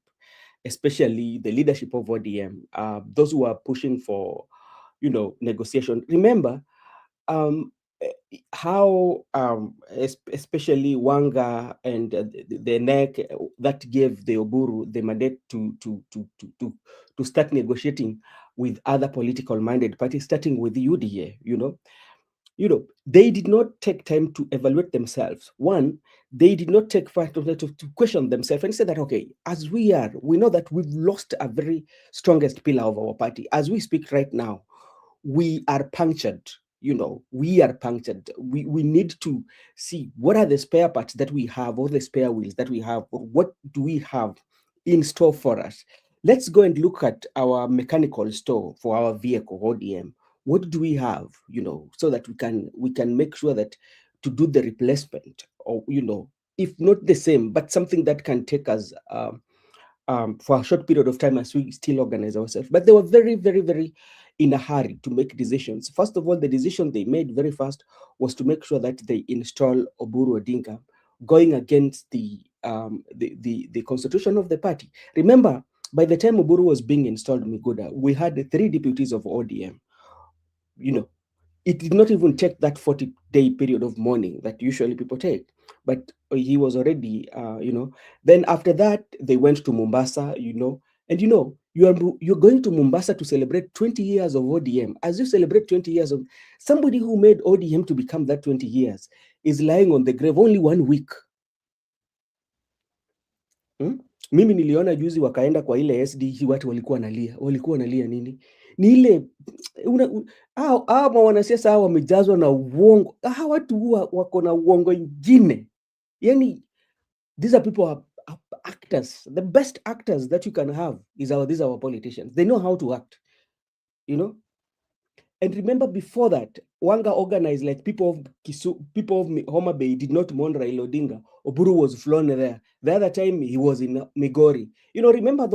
especially the leadership of ODM, those who are pushing for, negotiation. Remember how especially Wanga and the NEC that gave the Oburu the mandate to start negotiating with other political minded parties, starting with the UDA, they did not take time to evaluate themselves. One, they did not take time to question themselves and say that, okay, as we know that we've lost a very strongest pillar of our party. As we speak right now, we are punctured. We are punctured. We need to see what are the spare parts that we have, or the spare wheels that we have, or what do we have in store for us. Let's go and look at our mechanical store for our vehicle, ODM. what do we have, so that we can make sure that to do the replacement, or if not the same, but something that can take us for a short period of time as we still organize ourselves. But they were very, very, very in a hurry to make decisions. First of all, the decision they made very fast was to make sure that they install Oburu Odinga, going against the constitution of the party. Remember, by the time Oburu was being installed, Miguda, we had 3 deputies of ODM. It did not even take that 40-day period of mourning that usually people take, but he was already, then after that they went to Mombasa, and you're going to Mombasa to celebrate 20 years of ODM. As you celebrate 20 years of somebody who made ODM to become that 20 years is lying on the grave only 1 week. Mimi niliona juzi wakaenda kwa ile SD, watu walikuwa wanalia nini? Ni ile wanasiasa hao wamejazwa na uongo. Hawa watu huwa wako na uongo ingine. Yani, these are people are actors. The best actors that you can have these are our politicians. They know how to act, And remember, before that, Wanga organized, like people of Homa Bay did not mourn Raila Odinga. Oburu was flown there. The other time he was in Migori. Remember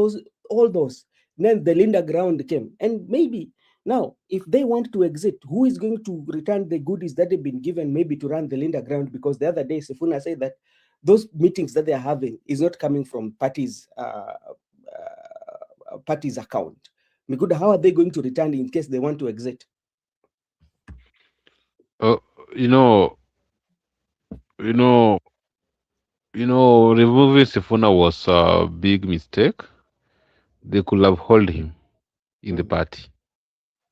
all those. Then the Linda ground came. And maybe now, if they want to exit, who is going to return the goodies that they've been given, maybe to run the Linda ground? Because the other day, Sifuna said that those meetings that they're having is not coming from party's account. Miguda, how are they going to return in case they want to exit? Removing Sifuna was a big mistake. They could have held him in the party.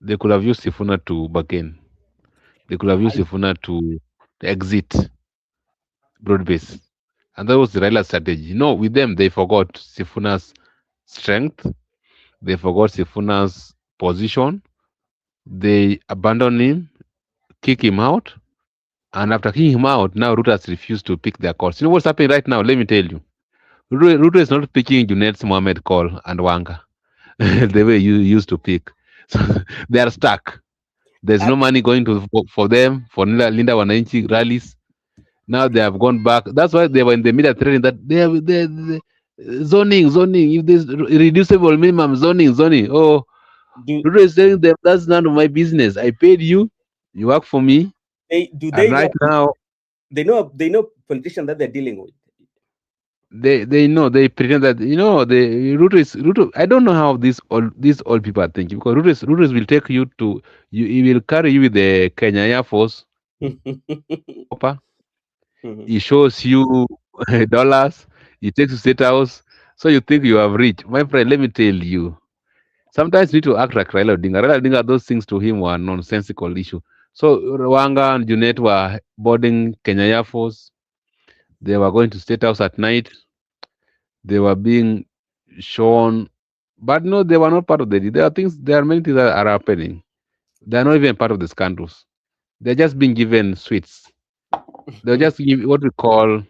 They could have used Sifuna to bargain. They could have used Sifuna to exit broad base. And that was the Raila strategy. With them, they forgot Sifuna's strength. They forgot Sifuna's position. They abandoned him, kick him out. And after kicking him out, now Ruto has refused to pick their calls. You know what's happening right now? Let me tell you. Ruto is not picking Junet's Mohammed call and Wanga the way you used to pick. So they are stuck. There's no money going for them, for Linda Wananchi rallies. Now they have gone back. That's why they were in the media threatening that they have the zoning. If there's reducible minimum zoning. Oh, Ruto is saying that that's none of my business. I paid you. You work for me. Now they know politicians that they're dealing with. They know, they pretend that the Ruto. I don't know how these old people are thinking, because Ruto will take you to he will carry you with the Kenya Air Force. He shows you dollars. He takes you to State House, so you think you have reached. My friend, let me tell you. Sometimes you need to act like Raila Odinga. Raila Odinga, those things to him were nonsensical issue. So Wanga and Junet were boarding Kenya Air Force. They were going to State House at night. They were being shown, but no, they were not part of the deal. There are many things that are happening. They are not even part of the scandals. They're just being given sweets. They were just what we call.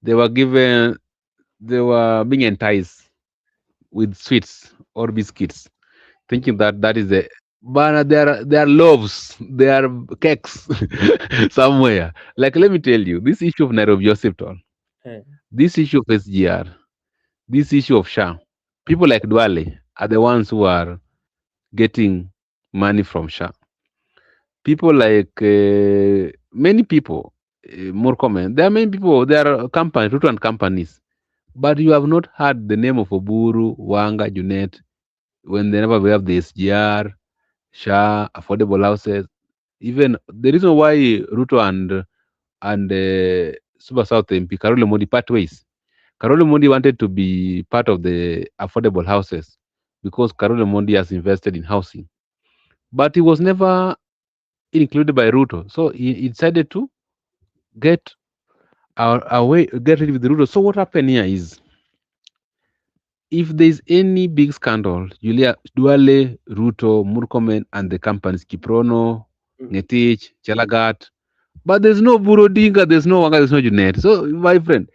They were being enticed with sweets or biscuits, thinking that is the. But there are loaves, there are cakes somewhere. Like, let me tell you, this issue of Nairobi Hospital, this issue of SGR, this issue of SHA, people like Dwale are the ones who are getting money from SHA. People like many people, more common. There are many people. There are companies, Ruto and companies, but you have not heard the name of Oburu, Wanga, Junet, when they never have the SGR, SHA, affordable houses. Even the reason why Ruto and Super South MP Karole Modi part ways. Karole Modi wanted to be part of the affordable houses because Karole Modi has invested in housing, but he was never included by Ruto. So he decided to get rid of the Ruto. So what happened here is, if there's any big scandal, Julia Duale, Ruto, Murkomen, and the companies Kiprono, Ngetich, Chelagat, but there's no Burodinga, there's no Wanga, there's no Junet. So, my friend,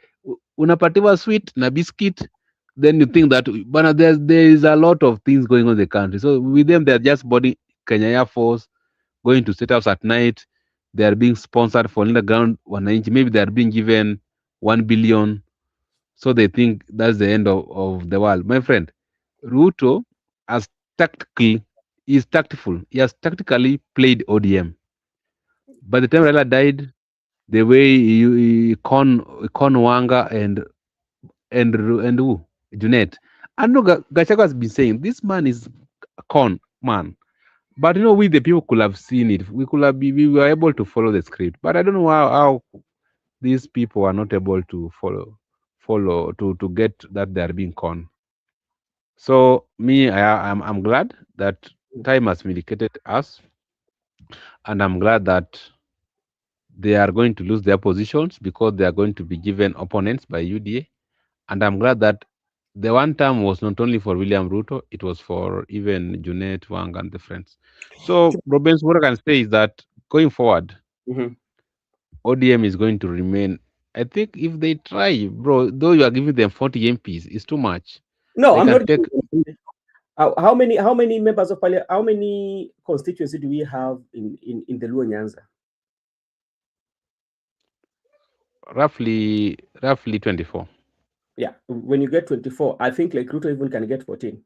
unapatiwa sweet na biscuit, then you think that, but there is a lot of things going on in the country. So with them, they're just boarding Kenya Air Force, going to set ups at night. They are being sponsored for underground 190. Maybe they are being given 1 billion. So they think that's the end of the world. My friend, Ruto has is tactful. He has tactically played ODM. By the time Raila died, the way he con Wanga and who? Junet. I know Gachagua has been saying this man is a con man. But we the people could have seen it. We were able to follow the script. But I don't know how these people are not able to follow to get that they are being con. So I'm glad that time has vindicated us, and I'm glad that they are going to lose their positions because they are going to be given opponents by UDA. And I'm glad that the one term was not only for William Ruto, it was for even Junet, Wang, and the friends. So, Robins, what I can say is that going forward, ODM is going to remain. I think if they try, bro, though you are giving them 40 MPs, it's too much. No, They I'm can not. take. How many members of parliament? How many constituencies do we have in the Luo Nyanza? Roughly 24. Yeah, when you get 24, I think like Ruto even can get 14.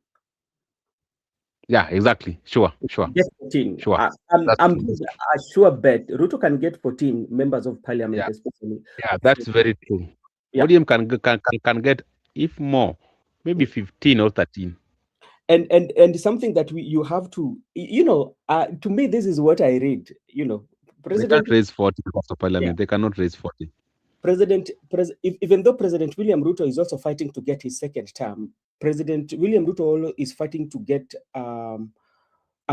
Yeah, exactly. Sure. Get 14. Sure. I'm a sure bet Ruto can get 14 members of parliament, yeah. especially. Yeah, that's very true. Yeah. ODM can get, if more, maybe 15 or 13. And something that you have to, to me, this is what I read. They can't raise 40 members of parliament. Yeah. They cannot raise 40. Even though President William Ruto is also fighting to get his second term, President William Ruto is fighting to get a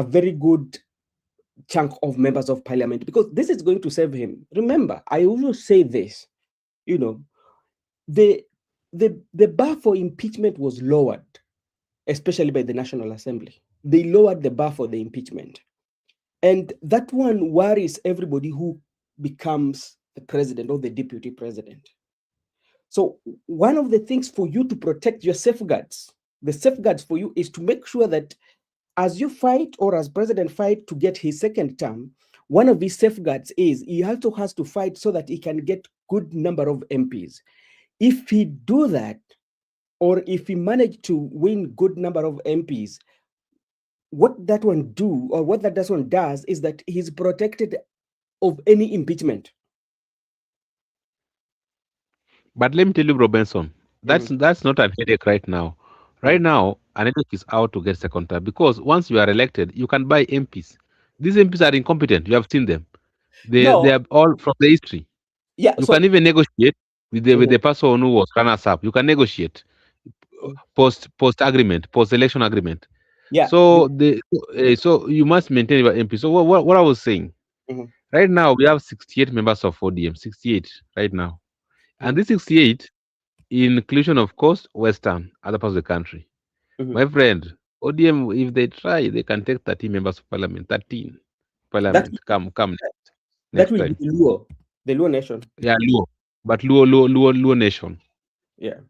very good chunk of members of parliament, because this is going to save him. Remember, I always say this, the bar for impeachment was lowered, especially by the National Assembly. They lowered the bar for the impeachment. And that one worries everybody who becomes the president or the deputy president. So one of the things for you to protect your safeguards, the safeguards for you is to make sure that as you fight, or as president fight to get his second term, one of his safeguards is he also has to fight so that he can get good number of MPs. If he do that, or if he manage to win good number of MPs, what that one does is that he's protected of any impeachment. But let me tell you, Robinson, that's not a headache right now. Right now, an headache is out to get second term, because once you are elected, you can buy MPs. These MPs are incompetent. You have seen them. They are all from the history. Yeah, you can even negotiate with the person who was runners up. You can negotiate post agreement, post election agreement. Yeah. So so you must maintain your MP. So what I was saying, right now we have 68 members of ODM, 68 right now, and this 68 inclusion of course Western, other parts of the country. My friend, ODM, if they try, they can take 13 members of parliament. 13 parliament. Come next that will time. be the Luo nation. Yeah, Luo, but Luo nation. Yeah.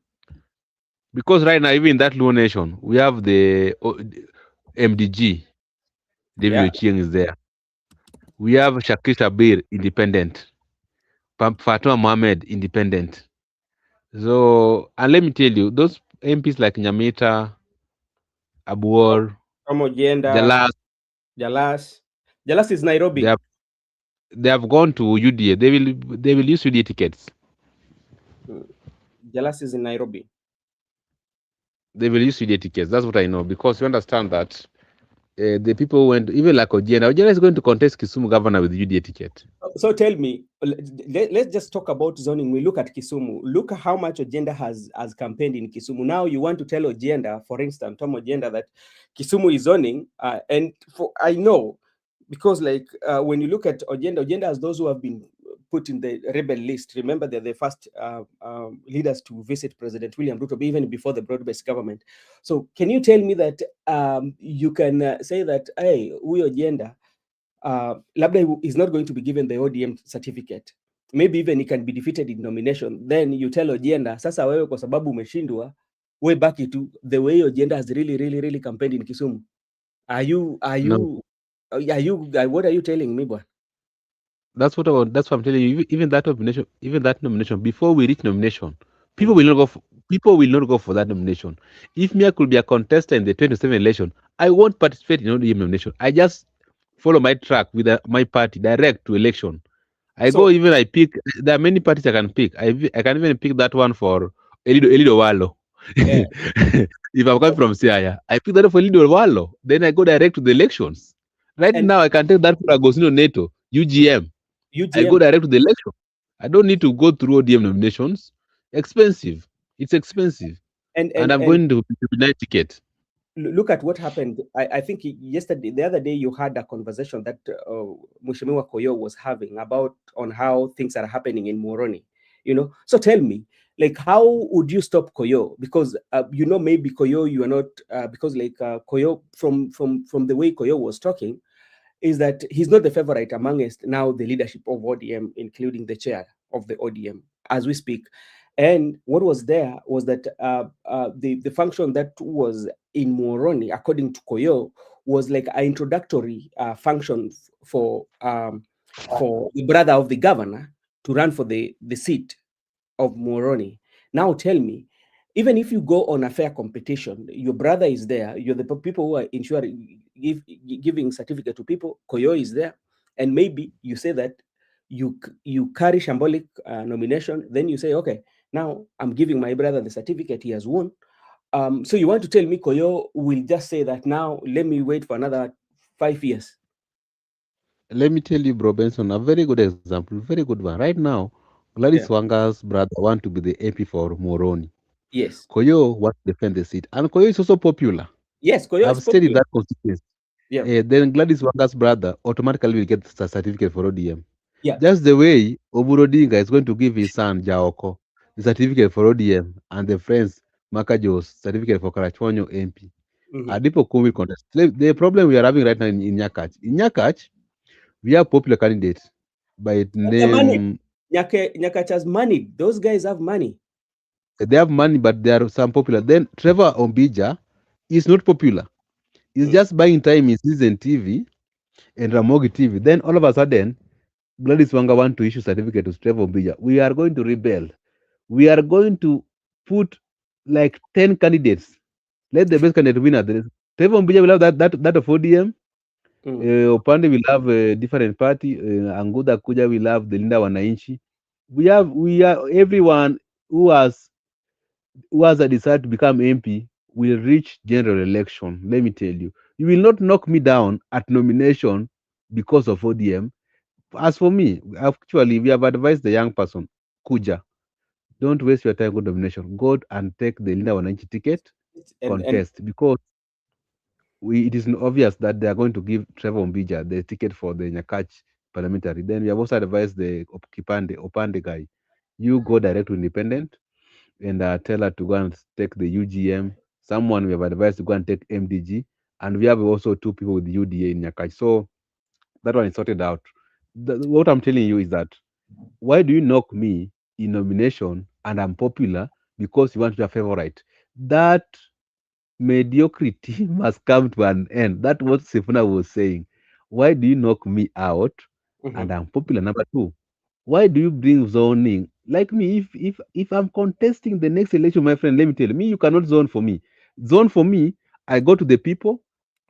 Because right now, even in that Luo nation, we have the MDG. David Ochieng is there. We have Shakir Shabir, independent. Fatuma Mohammed, independent. So, and let me tell you, those MPs like Nyamita, Abuor, Jalas is Nairobi. They have gone to UDA. They will use UDA tickets. Jalas is in Nairobi. They will use UDA tickets. That's what I know, because you understand that the people went, even like Ojenda is going to contest Kisumu governor with UDA ticket. So tell me, let's just talk about zoning. We look at Kisumu. Look at how much Ojenda has campaigned in Kisumu. Now you want to tell Ojenda, for instance, Tom Ojenda, that Kisumu is zoning. And I know, because like when you look at Ojenda has those who have been put in the rebel list. Remember, they're the first leaders to visit President William Ruto, even before the broad-based government. So can you tell me that you can say that, hey, we Ojenda, Labda is not going to be given the ODM certificate. Maybe even he can be defeated in nomination. Then you tell Ojenda, sasa wewe kwa sababu umeshindwa, we baki tu the way Ojenda has really campaigned in Kisumu. Are you What are you telling me, boy? That's what I'm telling you. Even that nomination, before we reach nomination, people Mhm. will not go. People will not go for that nomination. If me I could be a contestant in the 2027 election, I won't participate in ODM nomination. I just follow my track with my party direct to election. I go, So even I pick. There are many parties I can pick. I can even pick that one for Elido Walo. yeah, If I'm coming from Siaya, I pick that for Elido Walo. Then I go direct to the elections. Right and now, I can take that for Agosino Neto, UGM. I UGM go direct to the election. I don't need to go through ODM nominations. Expensive. It's expensive. and And and I'm and going to deny ticket. look at what happened. I think yesterday, the other day, you had a conversation that Mushimiwa Koyo was having about on how things are happening in Moroni. So tell me, like, how would you stop Koyo? Because maybe Koyo, you are not because like Koyo, from the way Koyo was talking, is that he's not the favorite amongst now the leadership of ODM, including the chair of the ODM as we speak. And what was there was that the function that was in Moroni, according to Koyo, was like an introductory function for the brother of the governor to run for the seat of Moroni. Now tell me, even if you go on a fair competition, your brother is there, you're the people who are giving certificate to people, Koyo is there, and maybe you say that you carry shambolic nomination, then you say, okay, now I'm giving my brother the certificate, he has won. So you want to tell me Koyo will just say that now let me wait for another 5 years? Let me tell you, Bro Benson, a very good example, very good one. Right now, Gladys Yeah. Wanga's brother want to be the MP for Moroni. Yes. Koyo wants to defend the seat. And Koyo is also popular. Yes, Koyo is I've stayed popular. that constituency. Yeah. Then Gladys Wanga's brother automatically will get the certificate for ODM. Yeah. Just the way Oburu Odinga is going to give his son Jaoko the certificate for ODM and the friends Makajo's certificate for Karachonyo MP. Mhm. Adipo Kumi contest. The problem we are having right now in Nyakach, we have popular candidates by They're money. name. Nyakacha's money. Those guys have money. They have money, but there are some popular. Then Trevor Ombija is not popular. He's Mm. just buying time in Season TV and Ramogi TV. Then all of a sudden, Gladys Wanga want to issue certificate to Trevor Ombija. We are going to rebel. We are going to put like 10 candidates. Let the best candidate win at the Trevor Ombija will have that of ODM. Mm. Opande will have a different party. Anguda Kuja will have the Linda Wananchi. We are everyone who has a desire to become MP will reach general election. Let me tell you, you will not knock me down at nomination because of ODM. As for me, actually, we have advised the young person, Kuja, don't waste your time on nomination. Go and take the Linda Wananchi ticket, And contest, because it is obvious that they are going to give Trevor Mbija the ticket for the Nyakach parliamentary. Then we have also advised the Opande guy, you go direct to independent and tell her to go and take the UGM. Someone we have advised to go and take MDG, and we have also two people with UDA in Nyakach. So that one is sorted out. What I'm telling you is that why do you knock me in nomination and I'm popular because you want to be a favorite? That mediocrity must come to an end. That's what Sifuna was saying. Why do you knock me out and Mhm. I'm popular? Number two, why do you bring zoning? Like me, if I'm contesting the next election, my friend, let me tell you, me, you cannot zone for me. Zone for me, I go to the people,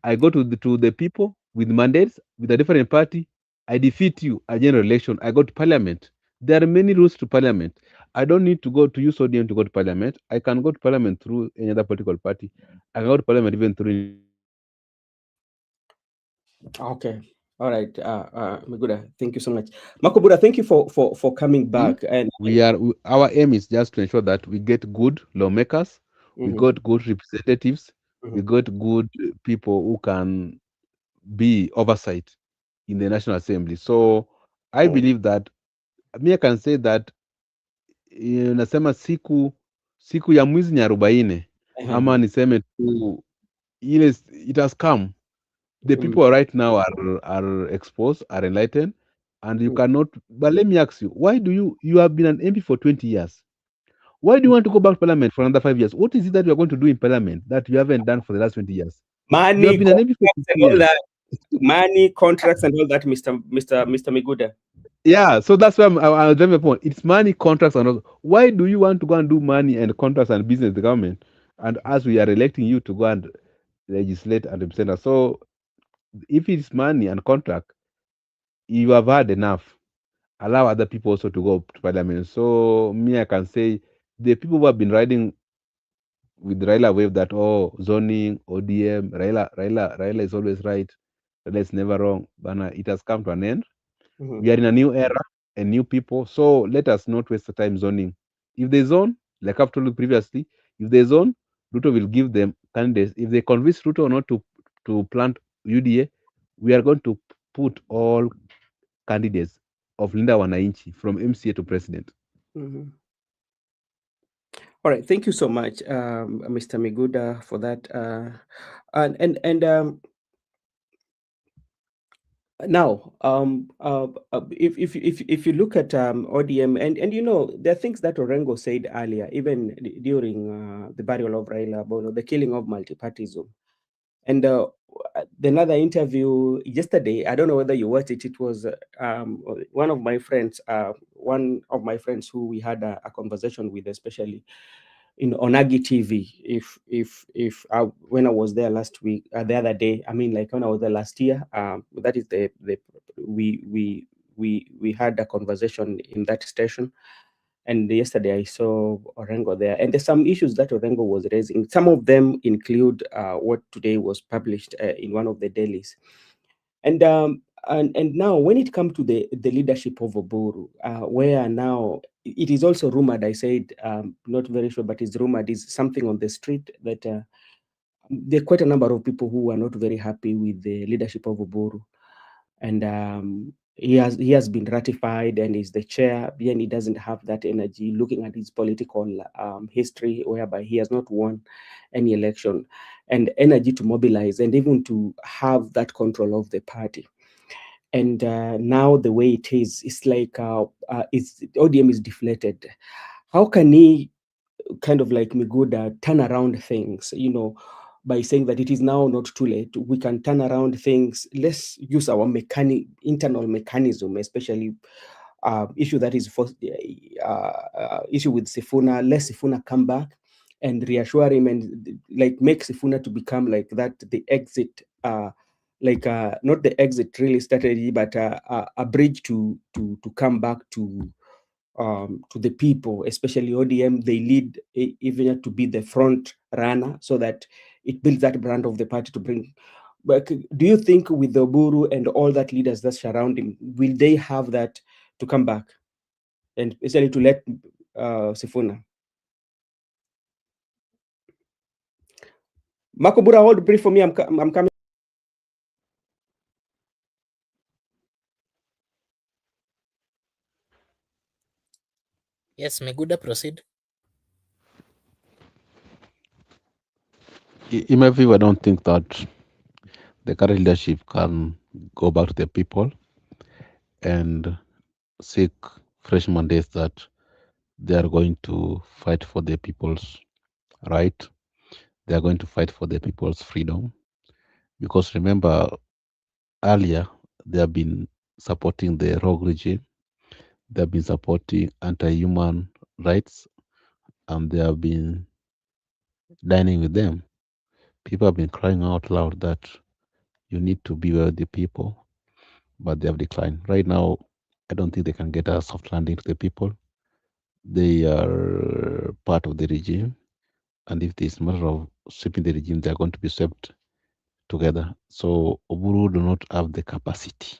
I go to the people with mandates, with a different party, I defeat you at general election, I go to parliament. There are many routes to parliament. I don't need to go to use ODM to go to parliament. I can go to parliament through any other political party. I can go to parliament even through Okay. All right. Maguda, thank you so much. Makobura, thank you for coming Hmm? back. And Our aim is just to ensure that we get good lawmakers, we Mhm, got good representatives, we mhm, got good people who can be oversight in the National Assembly. So I mm, believe that I can say that nasema siku ya mwizi ni 40 ama mhm, niseme tu ile it has come. The mm, people right now are exposed, are enlightened, and you mm. cannot. But let me ask you, why do you have been an MP for 20 years? Why do you want to go back to parliament for another 5 years? What is it that you are going to do in parliament that you haven't done for the last 20 years? You Money, have been an MP for contracts, 50 and all years. that. Money, contracts, and all that, Mr. Miguda. Yeah, so that's why I'm driving a point. It's money, contracts, and all. Why do you want to go and do money and contracts and business, the government, and as we are electing you to go and legislate and represent us? So if it's money and contract, you have had enough. Allow other people also to go to parliament. So me, I can say the people who have been riding with Raila wave that zoning, ODM, Raila is always right. Raila is never wrong. But it has come to an end. We are in a new era and new people. So let us not waste the time zoning. If they zone, like I've told you previously, if they zone, Ruto will give them candidates. If they convince Ruto not to plant UDA, we are going to put all candidates of Linda Wananchi from MCA to president. All right, thank you so much, Mr. Miguda, for that. Now, if you look at ODM, and there are things that Orengo said earlier, even during the burial of Raila, about the killing of multipartyism. And another interview yesterday, I don't know whether you watched it. It was one of my friends who we had a conversation with, especially in Onagi TV. If when I was there last week, the other day, I mean, like when I was there last year, that is the we had a conversation in that station. And yesterday I saw Orengo there, and there's some issues that Orengo was raising. Some of them include what today was published in one of the dailies. And now when it comes to the leadership of Oburu, where now it is also rumored, I said, not very sure, but it's rumored, is something on the street that there are quite a number of people who are not very happy with the leadership of Oburu. And he has been ratified and is the chair, and he doesn't have that energy, looking at his political history, whereby he has not won any election, and energy to mobilize and even to have that control of the party. And now the way it is, it's like ODM is deflated. How can he, kind of like Miguda, turn around things, by saying that it is now not too late? We can turn around things. Let's use our internal mechanism, especially issue that is issue with Sifuna. Let Sifuna come back and reassure him, and like make Sifuna to become like that, the exit, not the exit really strategy, but a bridge to come back to the people, especially ODM. They lead even to be the front runner, so that it builds that brand of the party to bring. But do you think with the Oburu and all that leaders that surround him, will they have that to come back, and especially to let Sifuna? Makobura, hold brief for me. I'm coming. Yes, Miguda, proceed. In my view, I don't think that the current leadership can go back to the people and seek fresh mandates that they are going to fight for the people's right. They are going to fight for the people's freedom. Because remember, earlier, they have been supporting the rogue regime. They have been supporting anti-human rights, and they have been dining with them. People have been crying out loud that you need to be with the people, but they have declined. Right now, I don't think they can get a soft landing to the people. They are part of the regime, and if there's a matter of sweeping the regime, they are going to be swept together. So Oburu do not have the capacity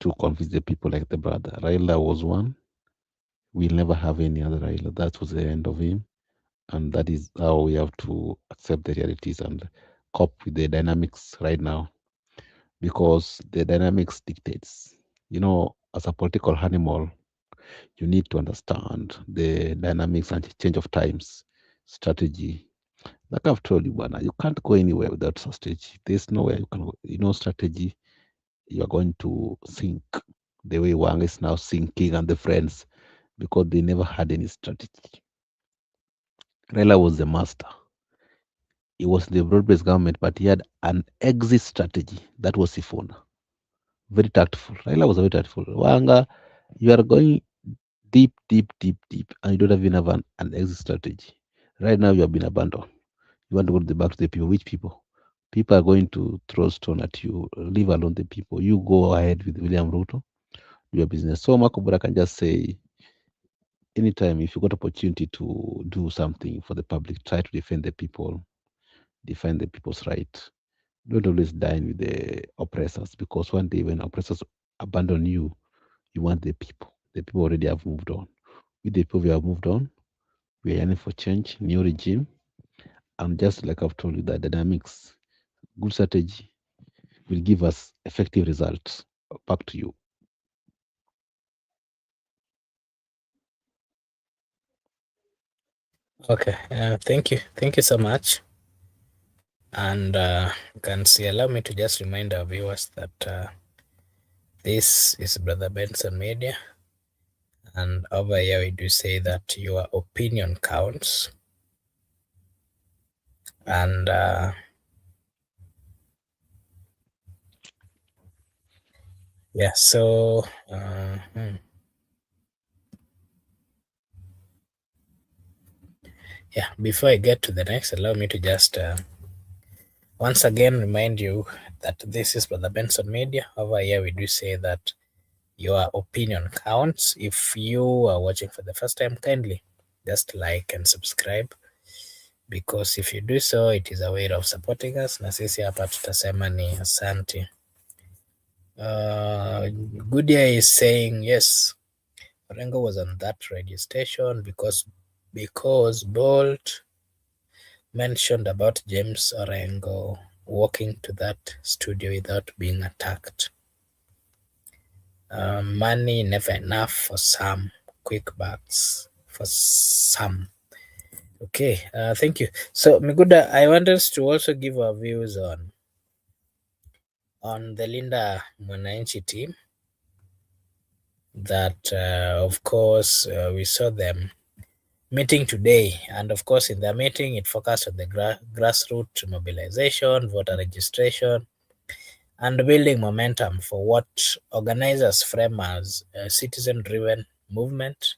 to convince the people like the brother. Raila was one. We'll never have any other Raila. That was the end of him. And that is how we have to accept the realities and cope with the dynamics right now. Because the dynamics dictates. As a political animal, you need to understand the dynamics and change of times, strategy. Like I've told you, Bana, you can't go anywhere without strategy. There's nowhere you can go. Strategy, you are going to sink the way Wang is now sinking and the friends, because they never had any strategy. Raila was the master. He was in the broad-based government, but he had an exit strategy. That was Sifuna. Very tactful. Raila was very tactful. Wanga, you are going deep, deep, deep, deep, and you don't even have an exit strategy. Right now, you have been abandoned. You want to go back to the people. Which people? People are going to throw stone at you. Leave alone the people. You go ahead with William Ruto, do your business. So Makobura can just say, anytime if you got opportunity to do something for the public, try to defend the people, defend the people's right. Don't always dine with the oppressors, because one day when oppressors abandon you, you want the people. The people already have moved on. With the people we have moved on, we are yearning for change, new regime, and just like I've told you, the dynamics, good strategy will give us effective results. Back to you. Okay, thank you so much. And can see, allow me to just remind our viewers that this is Brother Benson Media, and over here we do say that your opinion counts. And yeah, so yeah, before I get to the next, allow me to just once again remind you that this is Brother Benson Media. Over here we do say that your opinion counts. If you are watching for the first time, kindly just like and subscribe, because if you do so, it is a way of supporting us, na sisi hapa tutasema ni asante. Goodia is saying yes, Orengo was on that radio station because Bolt mentioned about James Orengo walking to that studio without being attacked. Money never enough for some, quick bucks for some. Okay, thank you. So Miguda, I want us to also give our views on the Linda Mwananchi team. That of course we saw them meeting today, and of course in their meeting it focused on the grassroots mobilization, voter registration, and building momentum for what organizers frame as a citizen-driven movement.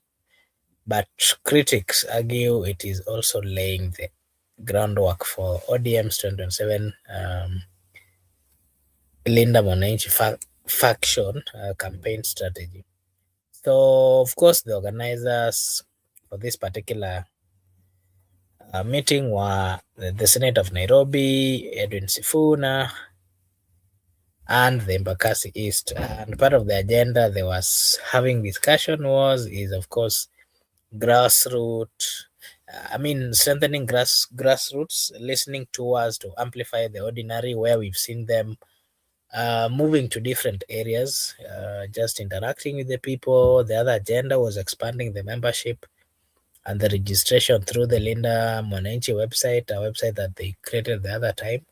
But critics argue it is also laying the groundwork for ODM's 2027 Linda Mwananchi faction campaign strategy. So, of course, the organizers for this particular meeting were the Senate of Nairobi, Edwin Sifuna, and the Embakasi East. And part of the agenda they was having discussion is of course grassroots. Strengthening grassroots, listening to us to amplify the ordinary, where we've seen them moving to different areas, just interacting with the people. The other agenda was expanding the membership and the registration through the Linda Mwananchi website, a website that they created the other time,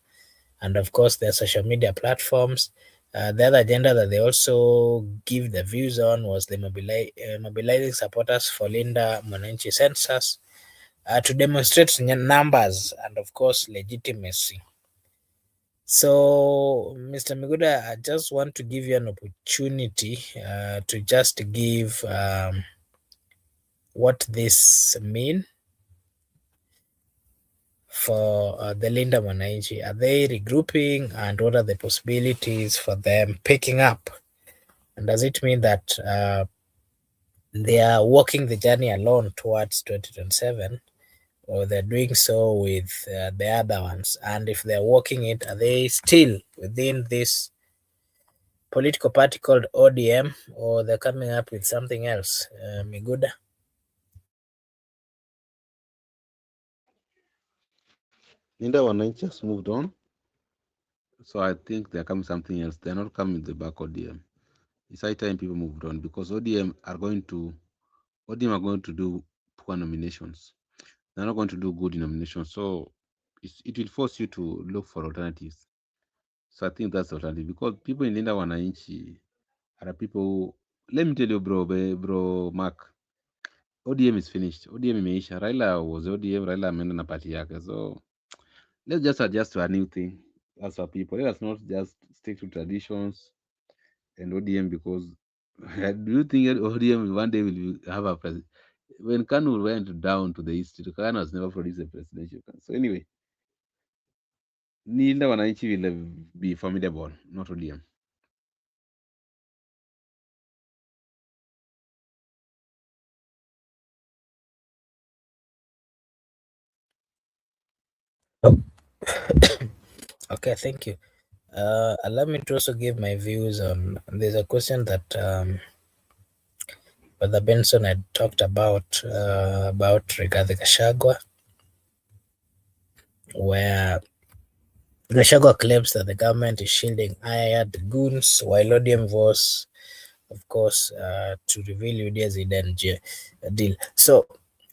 and of course their social media platforms. The other agenda that they also give the views on was the mobilizing supporters for Linda Mwananchi census to demonstrate numbers and of course legitimacy. So, Mr. Miguda, I just want to give you an opportunity to just give what this mean for the Linda Mwananchi. Are they regrouping, and what are the possibilities for them picking up? And does it mean that they are walking the journey alone towards 2027, or they're doing so with the other ones? And if they're walking it, are they still within this political party called ODM, or they're coming up with something else? Miguda? Linda Wananchi has moved on. So I think they're coming something else. They're not coming the back ODM. It's high time people moved on, because ODM are going to do poor nominations. They're not going to do good nominations. So it will force you to look for alternatives. So I think that's the alternative, because people in Linda Wananchi are people who, let me tell you, bro Mark, ODM is finished. ODM imeisha. Raila was ODM, Raila ameenda na party yake. So let's just adjust to a new thing as our people. Let us not just stick to traditions and ODM because do you think ODM one day will have a president? When Kanu went down to the east, Kanu has never produced a presidential candidate. So anyway, Nila Wananchi will be formidable, not ODM. Okay, thank you. Allow me to also give my views on. There's a question that Brother Benson had talked about Rigathi Gachagua, where Gachagua claims that the government is shielding hired goons, while ODM was, of course, to reveal UDA's hidden deal. So,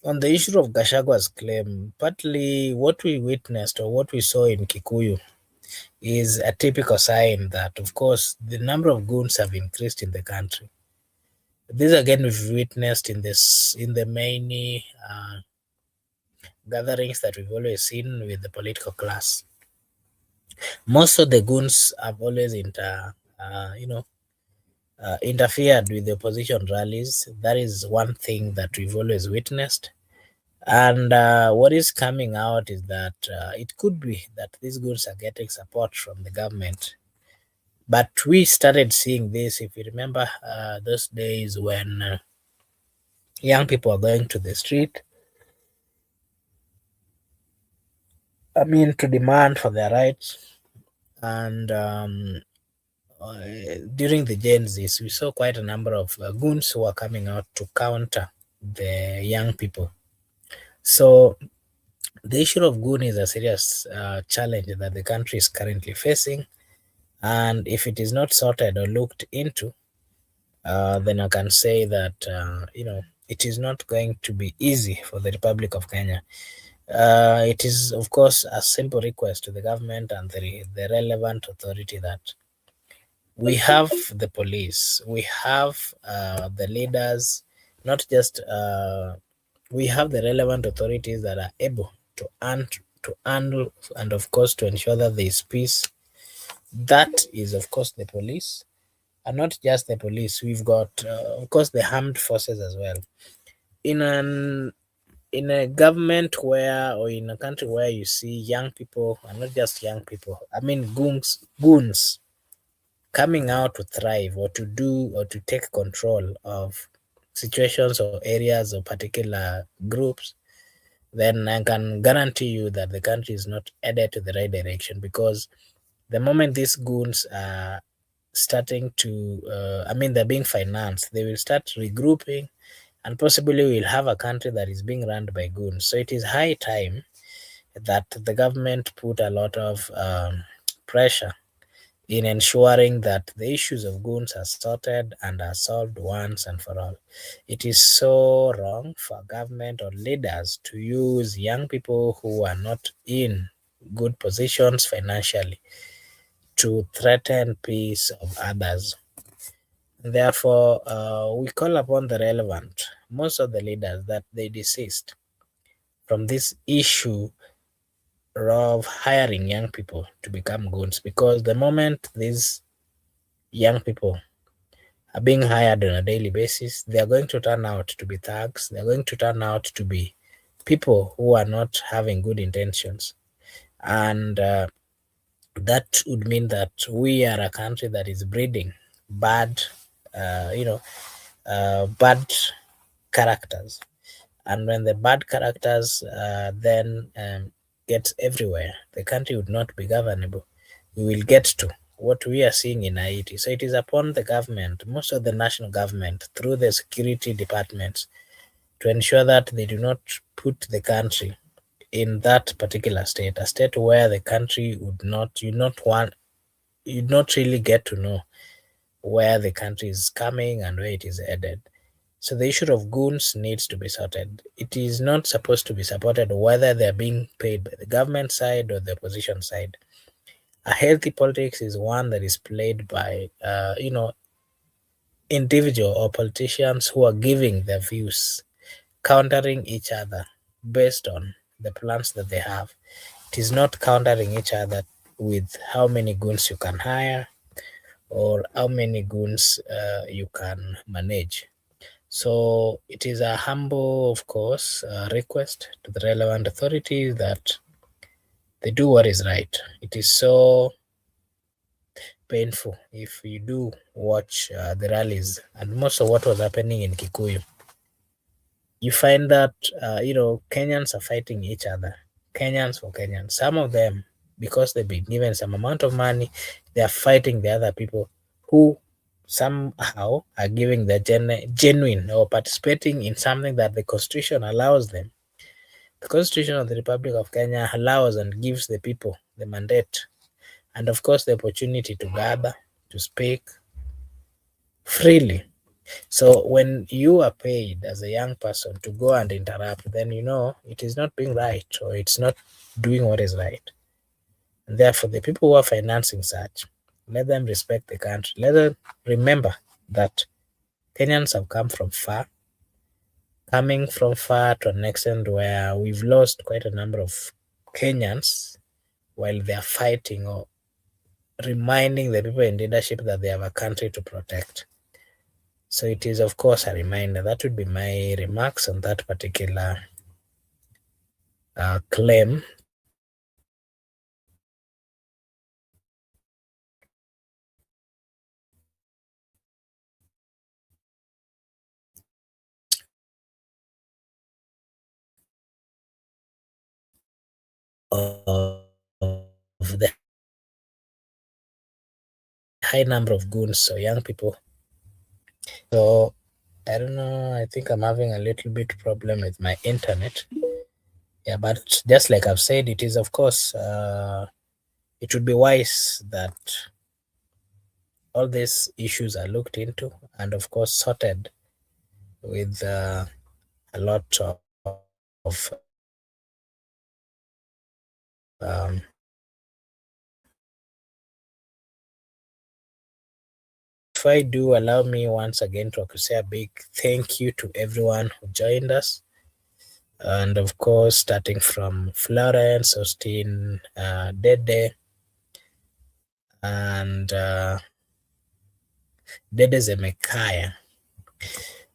on the issue of Gashagua's claim, partly what we witnessed or what we saw in Kikuyu is a typical sign that, of course, the number of goons have increased in the country. This again we've witnessed in the many gatherings that we've always seen with the political class. Most of the goons have always interfered with the opposition rallies. That is one thing that we've always witnessed. And what is coming out is that it could be that these goons are getting support from the government. But we started seeing this, if you remember, those days when young people are going to the street, to demand for their rights. And during the Gen Zs, we saw quite a number of goons who are coming out to counter the young people. So the issue of goon is a serious challenge that the country is currently facing. And if it is not sorted or looked into, then I can say that, it is not going to be easy for the Republic of Kenya. It is, of course, a simple request to the government and the relevant authority that we have the police, we have the leaders, not just we have the relevant authorities that are able to handle and, of course, to ensure that there is peace. That is, of course, the police, and not just the police. We've got, of course, the armed forces as well. In an in a government where, or in a country where you see young people, and not just young people, goons coming out to thrive or to do or to take control of situations or areas or particular groups, then I can guarantee you that the country is not headed to the right direction, because the moment these goons are starting to, they're being financed, they will start regrouping, and possibly we'll have a country that is being run by goons. So it is high time that the government put a lot of pressure in ensuring that the issues of goons are sorted and are solved once and for all. It is so wrong for government or leaders to use young people who are not in good positions financially to threaten peace of others. Therefore, we call upon the relevant, most of the leaders, that they desist from this issue of hiring young people to become goons, because the moment these young people are being hired on a daily basis, they are going to turn out to be thugs. They're going to turn out to be people who are not having good intentions. And that would mean that we are a country that is breeding bad, bad characters. And when the bad characters then get everywhere, the country would not be governable. We will get to what we are seeing in Haiti. So it is upon the government, most of the national government, through the security departments, to ensure that they do not put the country in that particular state, a state where the country you not really get to know where the country is coming and where it is headed. So the issue of goons needs to be sorted. It is not supposed to be supported whether they're being paid by the government side or the opposition side. A healthy politics is one that is played by, individual or politicians who are giving their views, countering each other based on the plans that they have. It is not countering each other with how many goons you can hire or how many goons you can manage. So it is a humble, of course, request to the relevant authorities that they do what is right. It is so painful if you do watch the rallies and most of what was happening in Kikuyu. You find that Kenyans are fighting each other. Kenyans for Kenyans. Some of them, because they've been given some amount of money, they are fighting the other people who somehow are giving their genuine or participating in something that the Constitution allows them. The Constitution of the Republic of Kenya allows and gives the people the mandate and, of course, the opportunity to gather, to speak freely. So when you are paid as a young person to go and interrupt, then it is not being right or it's not doing what is right. And therefore, the people who are financing such, let them respect the country. Let them remember that Kenyans have coming from far to an extent where we've lost quite a number of Kenyans while they are fighting or reminding the people in leadership that they have a country to protect. So it is, of course, a reminder. That would be my remarks on that particular claim of the high number of goons, so young people. So I don't know, I think I'm having a little bit problem with my internet. Yeah, but just like I've said, it is, of course, it would be wise that all these issues are looked into and, of course, sorted with a lot of if I do, allow me once again to say a big thank you to everyone who joined us. And of course, starting from Florence, Austin, Dede, and Dede Zemekaya.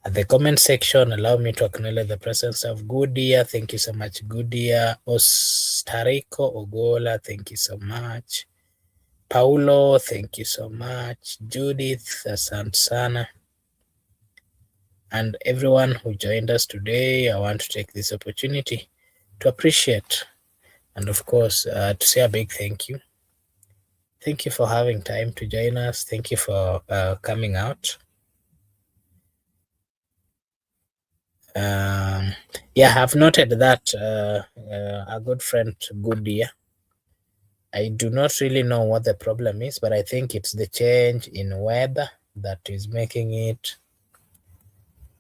At the comment section, allow me to acknowledge the presence of Goodia. Thank you so much, Goodia. Ostarico Ogola, thank you so much. Paulo, thank you so much. Judith, asante sana. And everyone who joined us today, I want to take this opportunity to appreciate and, of course, to say a big thank you. Thank you for having time to join us. Thank you for coming out. I've noted that a good friend, Goodia, I do not really know what the problem is, but I think it's the change in weather that is making it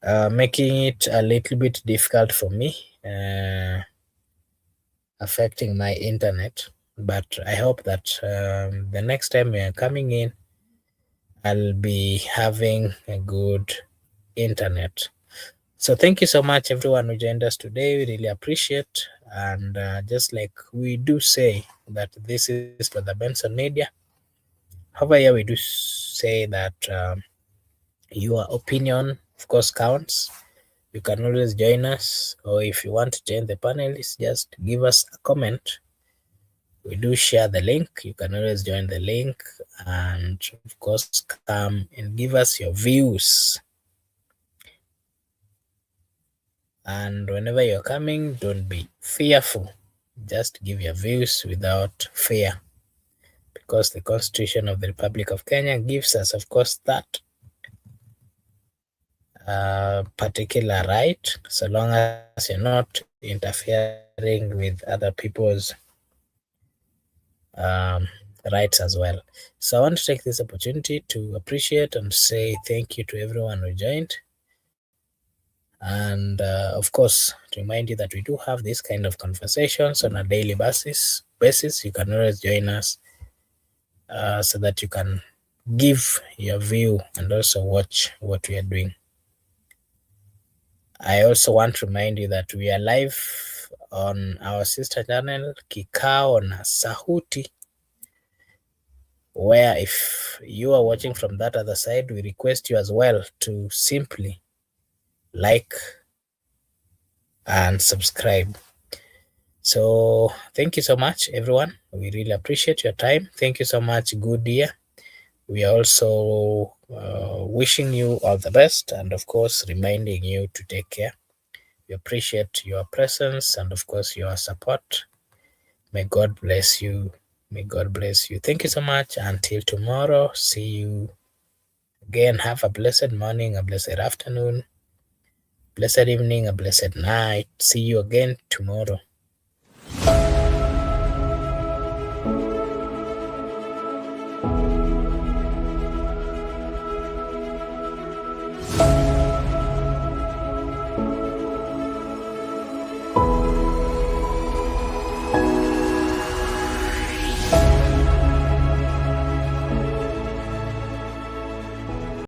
a little bit difficult for me, affecting my internet. But I hope that the next time we are coming in, I'll be having a good internet. So thank you so much, everyone who joined us today. We really appreciate. And just like we do say that this is for the Benson Media. However, here we do say that your opinion, of course, counts. You can always join us, or if you want to join the panelists, just give us a comment. We do share the link. You can always join the link and, of course, come and give us your views. And whenever you're coming, don't be fearful. Just give your views without fear, because the Constitution of the Republic of Kenya gives us, of course, that particular right, so long as you're not interfering with other people's rights as well. So I want to take this opportunity to appreciate and say thank you to everyone who joined. And of course, to remind you that we do have this kind of conversations on a daily basis. You can always join us so that you can give your view and also watch what we are doing. I also want to remind you that we are live on our sister channel Kikao na Sauti, where if you are watching from that other side, we request you as well to simply like and subscribe. So thank you so much, everyone. We really appreciate your time. Thank you so much, good year. We are also wishing you all the best, and of course reminding you to take care. We appreciate your presence and of course your support. May God bless you. May God bless you. Thank you so much. Until tomorrow, see you again. Have a blessed morning, a blessed afternoon, blessed evening, a blessed night. See you again tomorrow.